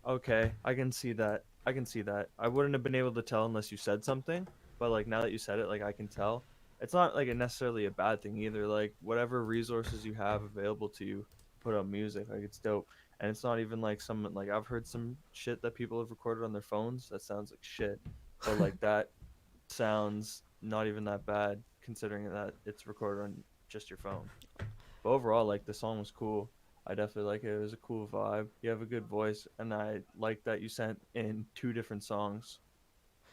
okay, I can see that. I can see that. I wouldn't have been able to tell unless you said something, but like now that you said it, like I can tell. It's not like necessarily a bad thing either. Like whatever resources you have available to you, put out music. Like it's dope, and it's not even like some like I've heard some shit that people have recorded on their phones that sounds like shit, but like that sounds not even that bad considering that it's recorded on just your phone. But overall, like the song was cool. I definitely like it. It was a cool vibe. You have a good voice, and I like that you sent in 2 different songs,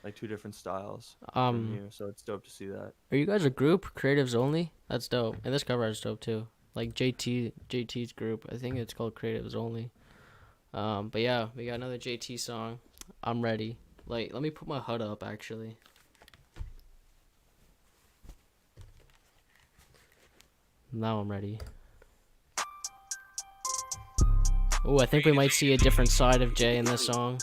like 2 different styles from you. So it's dope to see that. Are you guys a group? Creatives Only? That's dope. And this cover art is dope too. Like JT's group. I think it's called Creatives Only. But yeah, we got another JT song. I'm ready. Like, let me put my HUD up actually. Now I'm ready. Oh, I think we might see a different side of Jay in this song.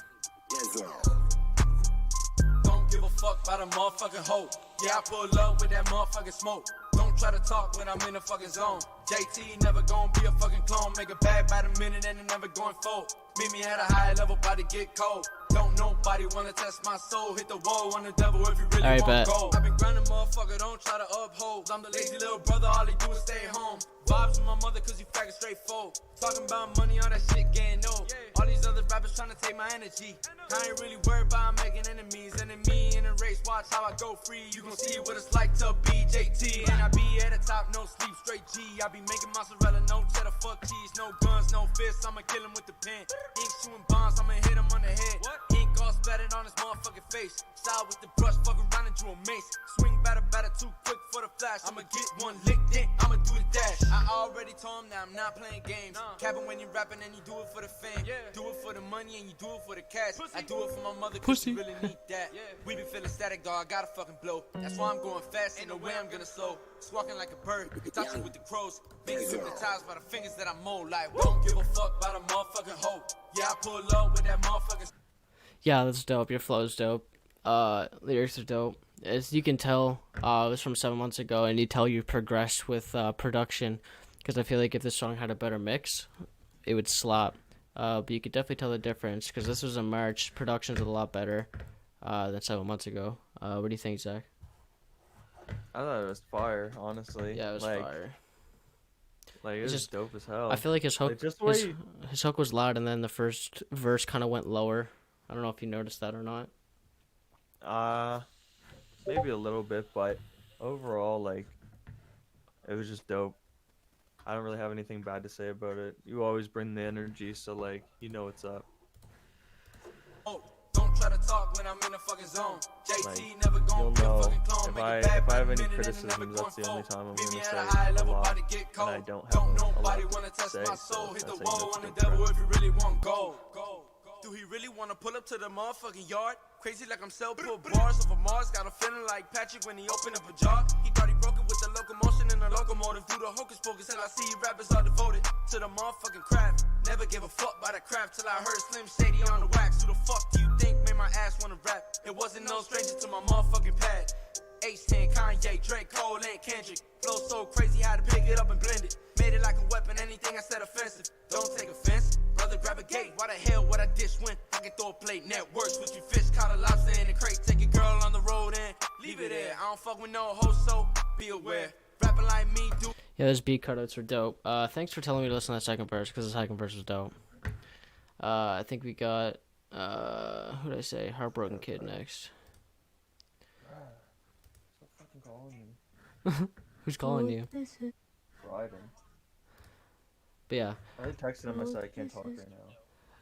Don't give a fuck about a motherfucking hoe. Yeah, I pull up with that motherfucking smoke. Don't try to talk when I'm in the fucking zone. JT never gonna be a fucking clone. Make a bag by the minute and it never going forward. Meet me at a high level, about to get cold. Don't nobody wanna test my soul. Hit the wall on the devil if you really want gold. I've been grinding, motherfucker, don't try to uphold. I'm the lazy little brother, all he do is stay home. Vibes from my mother, cause you faggot straightforward. Talking about money, all that shit getting old. All these other rappers trying to take my energy. I ain't really worried about making enemies. Enemy in a race, watch how I go free. You gon' see what it's like to be JT. And I be at the top, no sleep, straight G. I be making mozzarella, no cheddar, fuck cheese. No guns, no fists, I'ma kill him with the pen. Ink shooting bombs, I'ma hit him on the head. Ink all splattered on his motherfucking face. Style with the brush, fuck around and drew a mace. Swing batter, too quick for the flash. I'ma get one licked in, I'ma do the dash. I already told him that I'm not playing games. Capping when you rapping and you do it for the fame. Do it for the money and you do it for the cash. I do it for my mother cause she really need that. We be feeling static, dog, I gotta fucking blow. That's why I'm going fast, ain't no way I'm gonna slow. Squawking like a bird, touching with the crows. Niggas hypnotized by the fingers that I mold. Like, don't give a fuck about a motherfucking hoe. Yeah, I pull up with that motherfucking. Yeah, that's dope. Your flow's dope. Lyrics are dope. As you can tell, it was from 7 months ago, and you tell you've progressed with production, because I feel like if this song had a better mix, it would slap. But you could definitely tell the difference, because this was in March. Production's a lot better than 7 months ago. What do you think, Zach? I thought it was fire, honestly. Yeah, it was fire. Like, it was just dope as hell. I feel like his hook, his hook was loud, and then the first verse kind of went lower. I don't know if you noticed that or not. Maybe a little bit, but overall, like, it was just dope. I don't really have anything bad to say about it. You always bring the energy, so, like, you know what's up. Don't try to talk when I'm in the fucking zone. JT never gonna be a fucking clone. If I have any criticisms, that's the only time I'm gonna say a lot, and I don't have a lot to say, so hit the wall on the devil if you really want gold. Do he really wanna pull up to the motherfucking yard? Crazy like I'm self-pull bars over Mars. Got a feeling like Patrick when he opened up a jar. He thought he broke it with the locomotion and the locomotive. Do the hocus pocus till I see rappers are devoted to the motherfucking craft. Never give a fuck by the craft till I heard Slim Shady on the wax. Who the fuck do you think made my ass wanna rap? It wasn't no stranger to my motherfucking pad. H10, Kanye, Drake, Cole, and Kendrick. Flow so crazy, had to pick it up and blend it. Made it like a weapon, anything I said offensive. Don't take offense, brother, grab a gate. Why the hell would I dish when I can throw a plate? Networks with you fish, caught a lobster in the crate. Take your girl on the road and leave it there. I don't fuck with no hoes, so be aware. Rapping like me, do. Yeah, those beat cutouts were dope. Thanks for telling me to listen to that second verse, because the second verse was dope. I think we got, who did I say? Heartbroken Kid next. Stop fucking calling me. Who's calling you? Driving. But yeah. I texted him. I said I can't talk right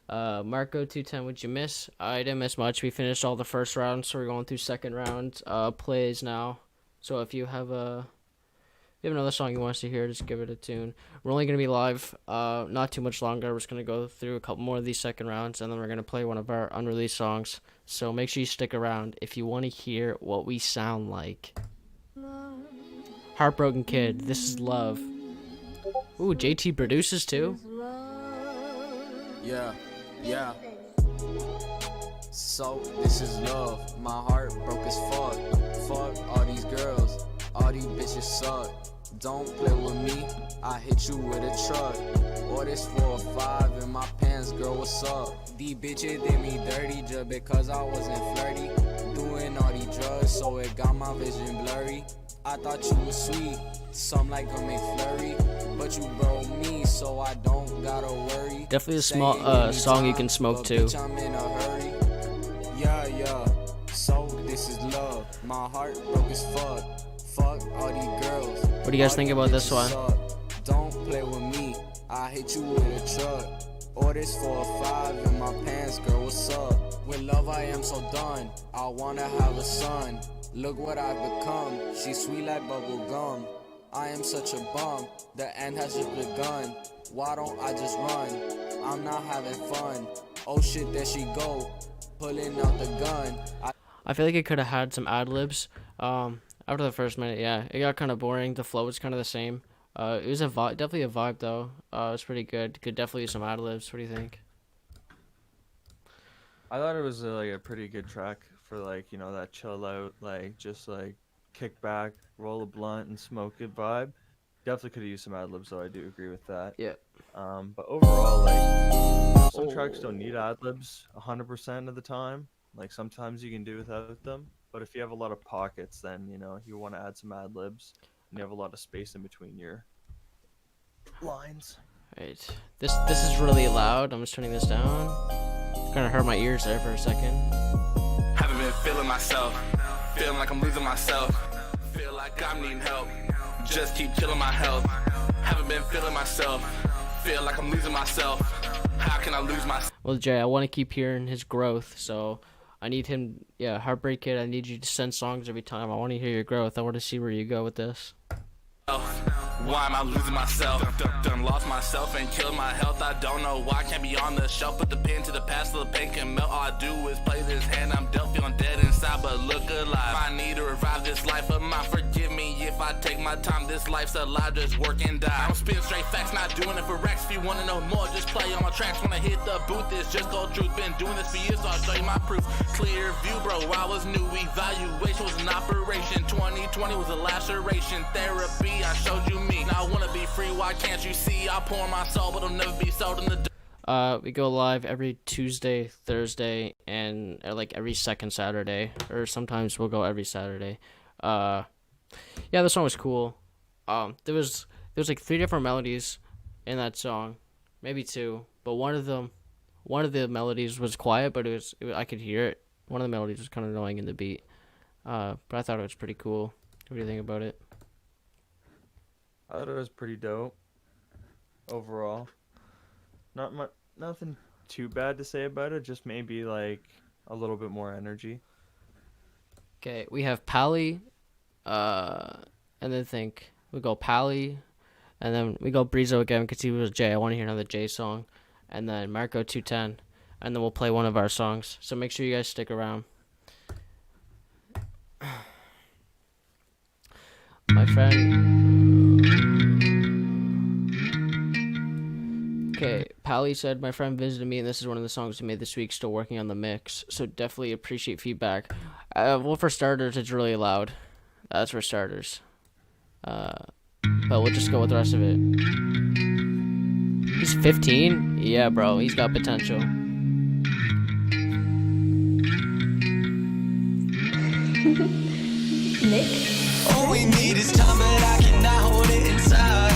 now. Marco 210, what'd you miss? I didn't miss much. We finished all the first round, so we're going through second round plays now. So if you have another song you want us to hear, just give it a tune. We're only gonna be live, not too much longer. We're just gonna go through a couple more of these second rounds, and then we're gonna play one of our unreleased songs. So make sure you stick around if you want to hear what we sound like. Heartbroken Kid, This Is Love. Ooh, JT produces too. Yeah. So, this is love. My heart broke as fuck. Fuck all these girls. All these bitches suck. Don't play with me. I hit you with a truck. Or this 4 or 5 in my pants, girl, what's up? These bitches did me dirty just because I wasn't flirty. Doing all these drugs, so it got my vision blurry. I thought you was sweet, something like a McFlurry. But you broke me, so I don't gotta worry. Definitely a small song you can smoke too. Bitch, I'm in a hurry. Yeah. So this is love. My heart broke as fuck. Fuck all these girls. What do you guys think about this one? Don't play with me. I hit you with a truck. Or this 4 or 5 in my pants, girl, what's up? With love I am so done. I wanna have a son. Look what I've become. She's sweet like bubble gum. I am such a bum. The end has just begun. Why don't I just run? I'm not having fun. Oh shit, there she go. Pulling out the gun. I feel like it could have had some ad-libs. After the first minute, yeah, it got kind of boring. The flow was kind of the same. It was definitely a vibe though. It was pretty good. Could definitely use some ad-libs. What do you think? I thought it was like a pretty good track for like, you know, that chill out, like just like kick back, roll a blunt and smoke it vibe. Definitely could have used some ad-libs, so I do agree with that. Yeah. But overall, like some tracks don't need ad-libs 100% of the time. Like sometimes you can do without them. But if you have a lot of pockets, then you know you want to add some ad-libs, and you have a lot of space in between your lines. Right. This is really loud. I'm just turning this down. Kind of hurt my ears there for a second. Haven't been feeling myself, feeling like I'm losing myself, feel like I'm needing help, just keep killing my health. Haven't been feeling myself, feel like I'm losing myself, how can I lose myself? Well, Jay, I want to keep hearing his growth, so I need him, Heartbreak Kid, I need you to send songs every time. I want to hear your growth. I want to see where you go with this. Why am I losing myself? Done lost myself and killed my health. I don't know why I can't be on the shelf. Put the pen to the past so the pain can melt. All I do is play this hand. I'm dealt, feeling dead inside, but look alive. I need to revive this life of mine. Forgive me if I take my time. This life's a lie, just work and die. I'm spitting straight facts, not doing it for racks. If you wanna know more, just play on my tracks. When I hit the booth, it's just cold truth. Been doing this for years, so I'll show you my proof. Clear view, bro, I was new. Evaluation was an operation. 2020 was a laceration. Therapy, I showed you me. Now I wanna be free, why can't you see? I pour my soul, but I'll never be sold in the we go live every Tuesday, Thursday, and like every second Saturday, or sometimes we'll go every Saturday. Yeah, the song was cool. There was like 3 different melodies in that song, maybe 2, but one of the melodies was quiet, but I could hear it. One of the melodies was kind of annoying in the beat, but I thought it was pretty cool. What do you think about it? I thought it was pretty dope overall. Nothing too bad to say about it, just maybe like a little bit more energy. Okay, we have Pally, and then we go Pally, and then we go Brizo again because he was Jay. I want to hear another Jay song, and then Marco 210, and then we'll play one of our songs. So make sure you guys stick around. My friend. Okay, Pally said, my friend visited me, and this is one of the songs we made this week, still working on the mix, so definitely appreciate feedback. Well, for starters, it's really loud. That's for starters. But we'll just go with the rest of it. He's 15? Yeah, bro, he's got potential. Nick? All we need is time, but I cannot hold it inside.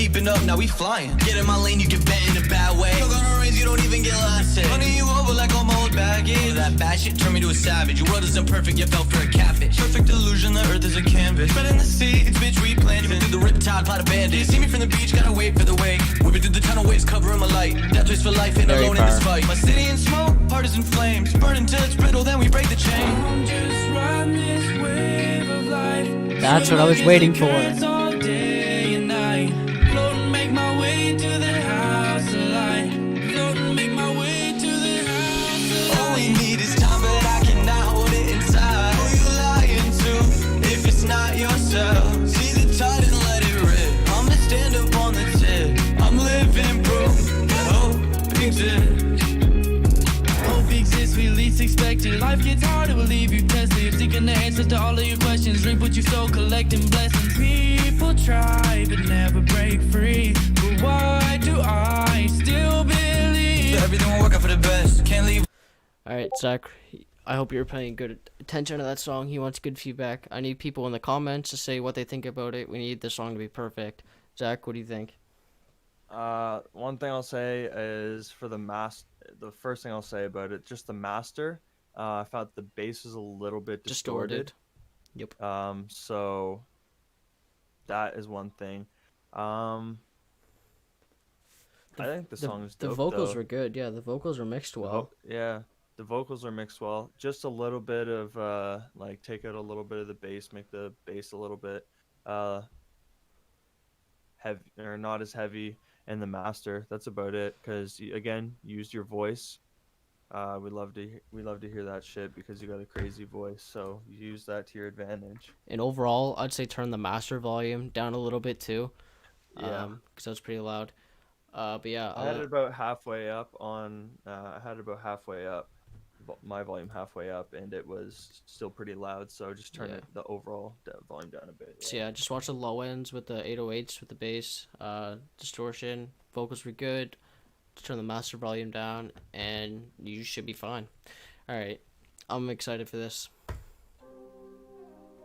keeping up, now we flying. Get in my lane, you get bent in a bad way. Look on the range, you don't even get lasted. Running you over like all my old baggage. That bad shit turned me to a savage. Your world isn't perfect, you fell for a catfish. Perfect illusion, the earth is a canvas. Spread in the sea, it's bitch we planted. Even through the riptide, pot of bandits. See me from the beach, gotta wait for the wave. Whipping through the tunnel waves, covering my light. Death race for life, ain't alone in this fight. My city in smoke, heart is in flames. Burning till it's brittle, then we break the chain. I'm just riding this wave of life. That's what I was waiting for. All day and night. Float and make my way to the house of light. Float and make my way to the house of light. All we need is time, but I cannot hold it inside. Who you lying to if it's not yourself? See the tide and let it rip. I'ma stand up on the tip. I'm living proof that hope exists. Hope exists, we least expected. Life gets harder, will leave you tested. Seeking the answers to all of your questions. Drink what you sow, collecting blessings. People try, but never break free. But why do I still believe that everything will work out for the best? Can't leave. Alright, Zach, I hope you're paying good attention to that song. He wants good feedback. I need people in the comments to say what they think about it. We need the song to be perfect. Zach, what do you think? One thing I'll say is for the first thing I'll say about it, just the master. I felt the bass was a little bit distorted. Yep. So that is one thing. I think the song is dope. The vocals though. were good. Yeah, the vocals were mixed well. The vocals are mixed well. Just a little bit of like take out a little bit of the bass, make the bass a little bit heavy or not as heavy in the master. That's about it. Because again, use your voice. We love to hear that shit because you got a crazy voice. So use that to your advantage. And overall, I'd say turn the master volume down a little bit too. Yeah. Because that's pretty loud. But yeah, I had it about halfway up on. My volume halfway up, and it was still pretty loud. So just turn the overall volume down a bit. So yeah, just watch the low ends with the 808s with the bass, distortion. Vocals were good. Just turn the master volume down, and you should be fine. All right, I'm excited for this.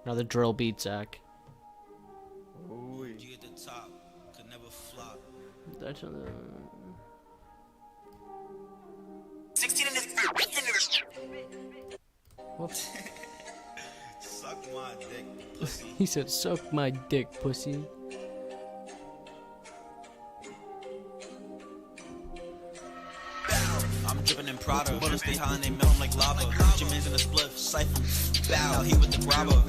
Another drill beat, Zach. You at the top, could never flop. That's on the. 16 in this. Whoops. Suck my dick, pussy. He said, "Suck my dick, pussy." I'm dripping in Prada. Bullets stay high and they melt like lava. Jimmy's in the spliff, siphon. Bow, he with the grabber.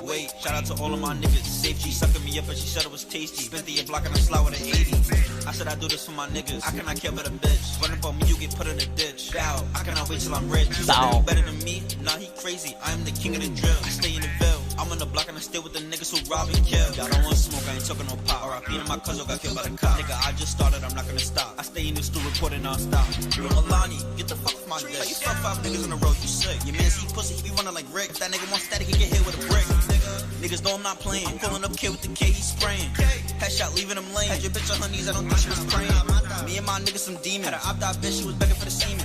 Wait, shout out to all of my niggas. Safe G sucking me up and she said it was tasty. Spent the year blocking a slide with an 80. I said I do this for my niggas. I cannot care about a bitch. Run up on me, you get put in a ditch. Bow, I cannot wait till I'm rich. You said that he better than me? Nah, he crazy. I'm the king of the drill. I stay in the Ville. I'm on the block and I stay with the niggas who rob and kill. Y'all don't want smoke, I ain't talking no pop. R.I.P. to my cousin got killed by the cop. Nigga, I just started, I'm not gonna stop. I stay in the studio recording non-stop. Real Milani, get the fuck off my dick. You fuck 5 niggas in a row, you sick. Your man see pussy, he be running like Rick. If that nigga wants static, he get hit with a brick. Niggas know I'm not playing. I'm pulling up kid with the K, he spraying. Headshot leaving him lame. Had your bitch on her knees, I don't think she was praying. Me and my niggas some demons. Had an opt-out bitch, she was begging for the semen.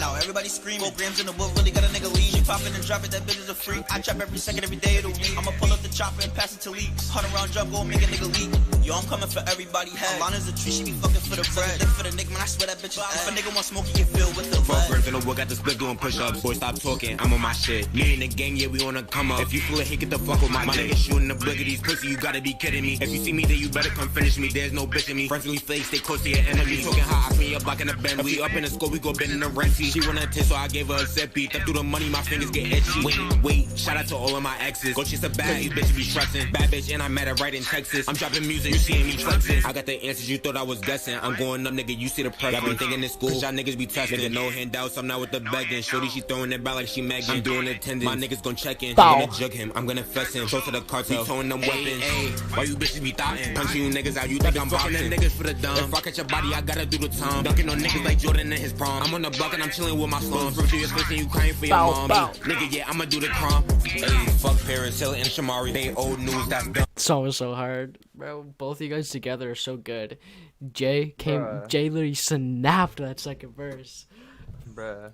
Now everybody screaming. Go grams in the wood, really got a nigga lean. She popping and dropping, that bitch is a freak. I trap every second, every day of the week. I'ma pull up the chopper and pass it to leaks. 100 round drum, go make a nigga leak. Yo, I'm coming for everybody head. Alana's a tree, she be fucking for the bread. Dick for the nigga, man, I swear that bitch is If a nigga want smoke, he get filled with the lead. Birds in the wood, got the split doing push-ups. Boy, stop talking, I'm on my shit. Me and the gang, yeah, we wanna come up. If you feel it, hey, get the fuck with my nigga shooting the bliggity pussy, you gotta be kidding me. If you see me, then you better come finish me. There's no bitch in me. Friendly face, stay close to your enemy. Talking hot, I me up like in a bend. We up in the score, we go bend in the renty. She wanna taste, so I gave her a set beat. Step through the money, my fingers get itchy. Wait, shout out to all of my exes. Go chase a bag, these bitches be stressing. Bad bitch, and I met her right in Texas. I'm dropping music, you seeing me flexing. I got the answers you thought I was guessing. I'm going up, nigga, you see the pressure. Got me thinking in school, y'all niggas be testing. Nigga, no handouts, I'm not with the begging. Shorty, she throwing it back like she Megan. I'm doing attendance, my niggas gon' check in. I'm gonna jug him, I'm gonna fess him. Show to the cartel, we throwing them weapons. Why you bitches be thotting? Punching you niggas out, you think I'm boxing. Niggas for the dumb. If I catch your body, I gotta do the time. Dunking on niggas like Jordan in his prom. I'm on the block and I'm chilling with my slums. Fruit to your face and you crying for your mom. Nigga, yeah, I'ma do the crime. Hey, fuck parents, Hill and Shamari. They old news, that's dumb. Song was so hard, bro. Both of you guys together are so good. Jay literally snapped that second verse. Bruh,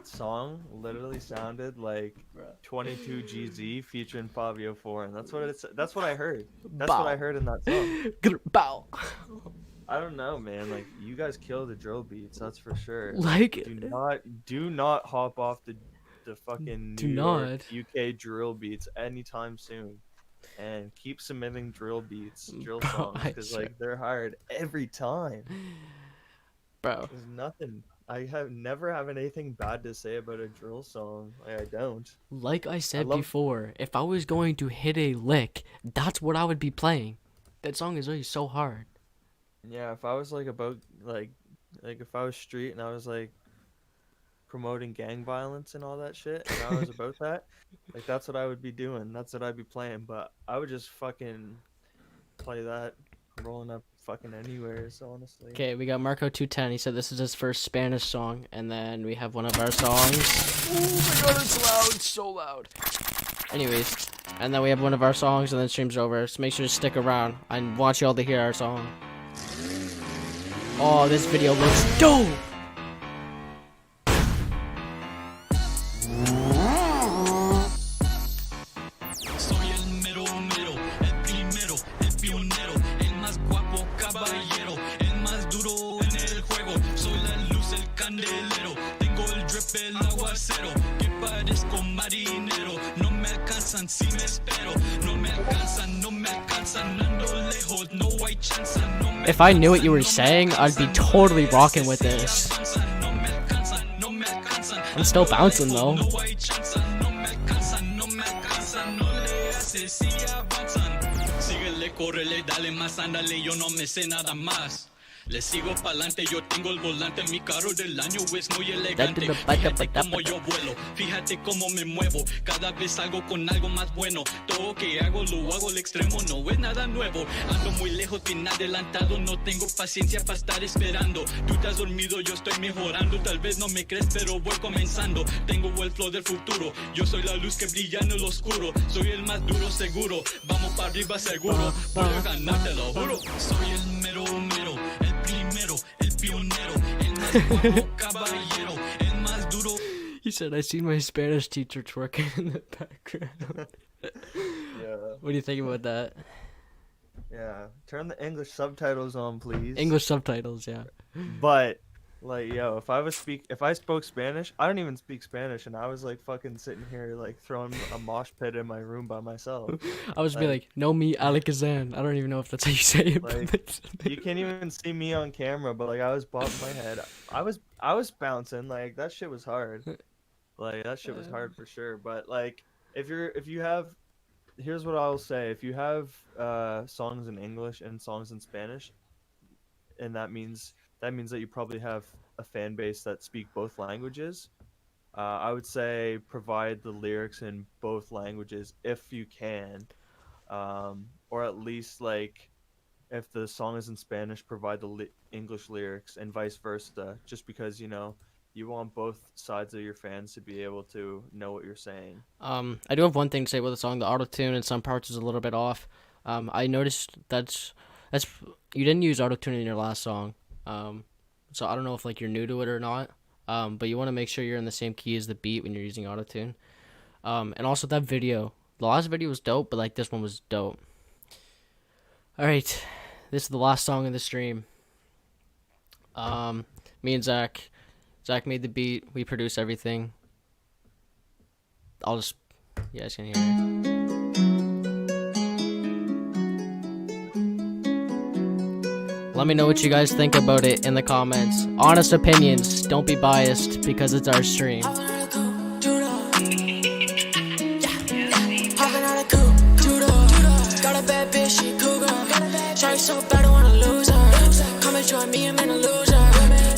song literally sounded like 22 GZ featuring Fabio Foreign. That's what it's. That's what I heard. That's what I heard in that song. Bow. I don't know, man. Like, you guys kill the drill beats, that's for sure. Like, do not hop off the fucking Do New York, not. UK drill beats anytime soon, and keep submitting drill beats, drill Bro, songs, I because swear. like they're hard every time. Bro. There's nothing. I have never have anything bad to say about a drill song. Like, I don't. Like I said love- before, if I was going to hit a lick, that's what I would be playing. That song is really so hard. Yeah, if I was like about like if I was street and I was like promoting gang violence and all that shit, and I was about that, like that's what I would be doing. That's what I'd be playing. But I would just fucking play that, rolling up fucking anywheres, honestly. Okay, we got Marco 210. He said this is his first Spanish song, and then we have one of our songs. Oh my god, it's loud, it's so loud. Anyways, and then we have one of our songs, and then stream's over. So make sure to stick around. I want you all to hear our song. Oh, this video looks dope. Soy el mero mero, el primero, el pionero, el más guapo caballero, el más duro en el juego. Soy la luz, el candelero, tengo el drip, el aguacero, que parezco marinero. No me alcanzan si me espero, no me alcanzan, no me alcanzan, ando lejos, no hay chance, no me. If I knew what you were saying, I'd be totally rocking with this. I'm still bouncing though. Síguele, córrele, dale más, ándale, yo no me sé nada más. Le sigo pa'lante, yo tengo el volante, mi carro del año es muy elegante. Fíjate cómo yo vuelo, fíjate cómo me muevo, cada vez salgo con algo más bueno. Todo que hago lo hago al extremo, no es nada nuevo. Ando muy lejos, bien adelantado, no tengo paciencia para estar esperando. Tú estás dormido, yo estoy mejorando, tal vez no me crees, pero voy comenzando. Tengo el flow del futuro, yo soy la luz que brilla en el oscuro. Soy el más duro seguro, vamos para arriba seguro, voy a ganar, te lo juro. Soy el mero mero, el primero, el pionero, el más guapo caballero, el más duro. He said, I seen my Spanish teacher twerking in the background. Yeah. What do you think about that? Yeah, turn the English subtitles on, please. English subtitles, yeah. But like, yo, if I spoke Spanish, I don't even speak Spanish, and I was like fucking sitting here like throwing a mosh pit in my room by myself. I was be like, no me Alakazam. I don't even know if that's how you say it. Like, you can't even see me on camera, but like I was bobbing my head. I was bouncing. Like, that shit was hard. Like, that shit was hard for sure. But like, if you have, here's what I'll say: if you have songs in English and songs in Spanish, and that means that you probably have a fan base that speak both languages. I would say provide the lyrics in both languages if you can, or at least like if the song is in Spanish, provide the English lyrics and vice versa. Just because you want both sides of your fans to be able to know what you're saying. I do have one thing to say about the song. The auto-tune in some parts is a little bit off. I noticed that's you didn't use auto-tune in your last song. So I don't know if like you're new to it or not. But you want to make sure you're in the same key as the beat when you're using auto-tune. And also that video. The last video was dope, but like this one was dope. Alright. This is the last song in the stream. Me and Zach. Zach made the beat. We produce everything. You guys can hear it. Let me know what you guys think about it in the comments. Honest opinions. Don't be biased because it's our stream. Popping out a coupe, two-door. Got a bad bitch, she cougar. Shawty so bad, I wanna lose her. Come and join me, I'm in a loser.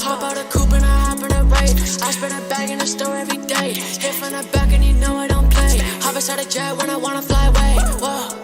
Hop out a coupe and I hop in a raid. I spend a bag in the store every day. Hit from the back and you know I don't play. Hop inside a jet when I wanna fly away. Whoa.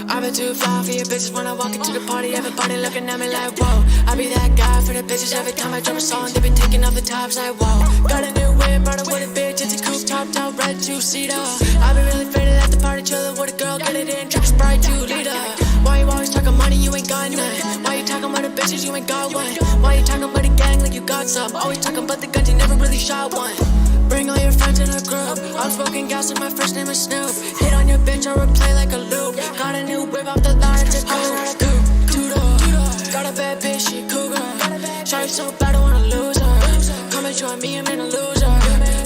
I've been too fly for your bitches when I walk into the party. Everybody looking at me like, whoa. I be that guy for the bitches every time I drop a song. They be taking off the tops like, whoa. Got a new whip, brought it with a bitch. It's a coupe, top down, red two-seater. I be really faded at the party, chillin' with a girl. Get it in, drink a Sprite 2 liter. Why you always talking money, you ain't got none? Why you talking about a bitch? blessings, you ain't got one. Why you talking about the gang like you got some? Always talking about the guns, you never really shot one. Bring all your friends in a group. I'm smoking gas and my first name is Snoop. Hit on your bitch, I replay like a loop. Got a new whip off the line, just coming out of coupe. Two-door. Got a bad bitch, she cougar. Shawty so bad, I wanna lose her. Come and join me, I'm in a loser.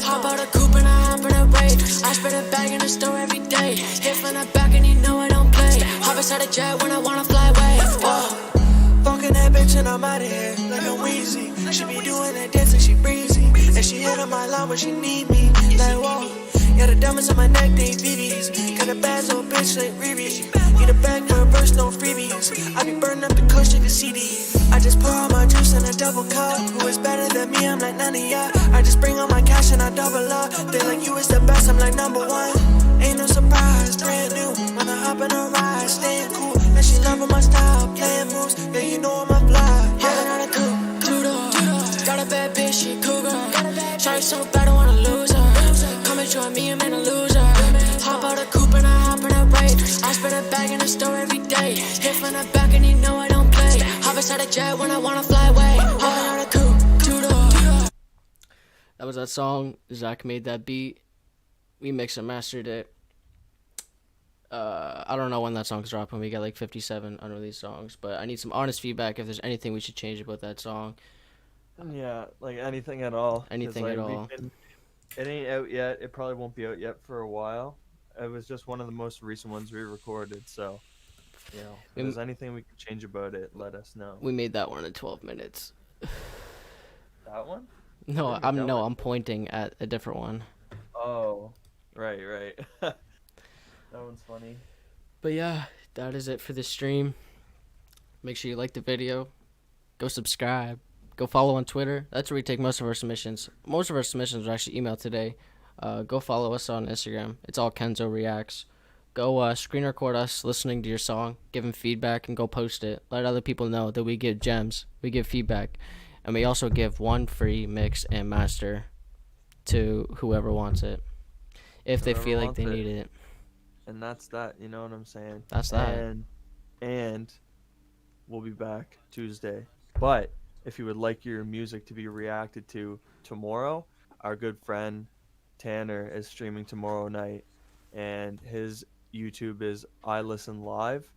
Hop out a coupe and I hop in a raid. I spread a bag in the store every day. Hit from the back and you know I don't play. Hop inside a jet when I wanna fly away. Whoa. Fucking that bitch and I'm outta here like a Wheezy. She be doing that dance and she breezy. And she hit on my line when she need me. Like whoa. Yeah, the diamonds on my neck, they VVs. Got a bad little bitch like Riri. Need a bag for a burst, no freebies. I be burning up the kush like a CD. I just pour all my juice in a double cup. Who is better than me? I'm like none of ya. I just bring all my cash and I double up. They like you is the best, I'm like number one. Ain't no surprise, brand new. When I hop in a ride, staying cool. And she loving my style, playing moves. Yeah, you know I'm a fly. Hopping out a coupe, two-door. Got a bad bitch, she cougar. Shawty so bad, I wanna lose her. Come and join me, I'm in a loser. Hop out a coupe and I hop in a raid. I spread a bag in the store every day. Hit from the back and you know I don't play. Hop inside a jet when I wanna fly away. Hopping out a coupe, two-door. That was that song. Zach made that beat. We mixed and mastered it. I don't know when that song's dropping. We got like 57 unreleased songs, but I need some honest feedback if there's anything we should change about that song. Yeah, like anything at all. 'Cause, Anything like, at all. It ain't out yet. It probably won't be out yet for a while. It was just one of the most recent ones we recorded, so you know, if there's anything we can change about it, let us know. We made that one in 12 minutes. That one? No, I'm pointing at a different one. Oh, right. That one's funny. But yeah, that is it for the stream. Make sure you like the video. Go subscribe. Go follow on Twitter. That's where we take most of our submissions. Most of our submissions were actually emailed today. Go follow us on Instagram. It's all Kenzoreacts. Go screen record us listening to your song, give them feedback, and go post it. Let other people know that we give gems. We give feedback. And we also give one free mix and master to whoever wants it. If they feel like they need it. And that's that, you know what I'm saying? That's that. And we'll be back Tuesday. But if you would like your music to be reacted to tomorrow, our good friend Tanner is streaming tomorrow night, and his YouTube is I Listen Live.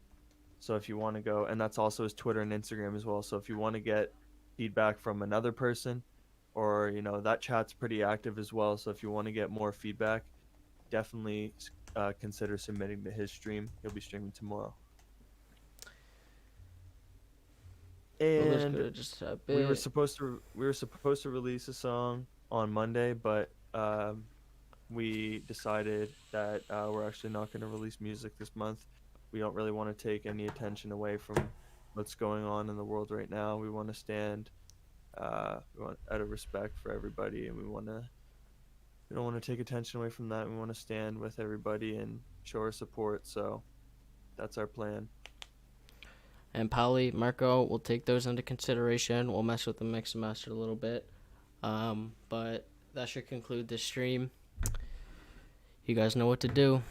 So if you want to go, and that's also his Twitter and Instagram as well. So if you want to get feedback from another person, or you know, that chat's pretty active as well. So if you want to get more feedback, definitely consider submitting to his stream. He'll be streaming tomorrow. And we were supposed to release a song on Monday, but we decided that we're actually not going to release music this month. We don't really want to take any attention away from what's going on in the world right now. We want to stand out of respect for everybody, and we don't want to take attention away from that. We want to stand with everybody and show our support. So that's our plan. And Polly, Marco, we'll take those into consideration. We'll mess with the mix and master a little bit. But that should conclude this stream. You guys know what to do.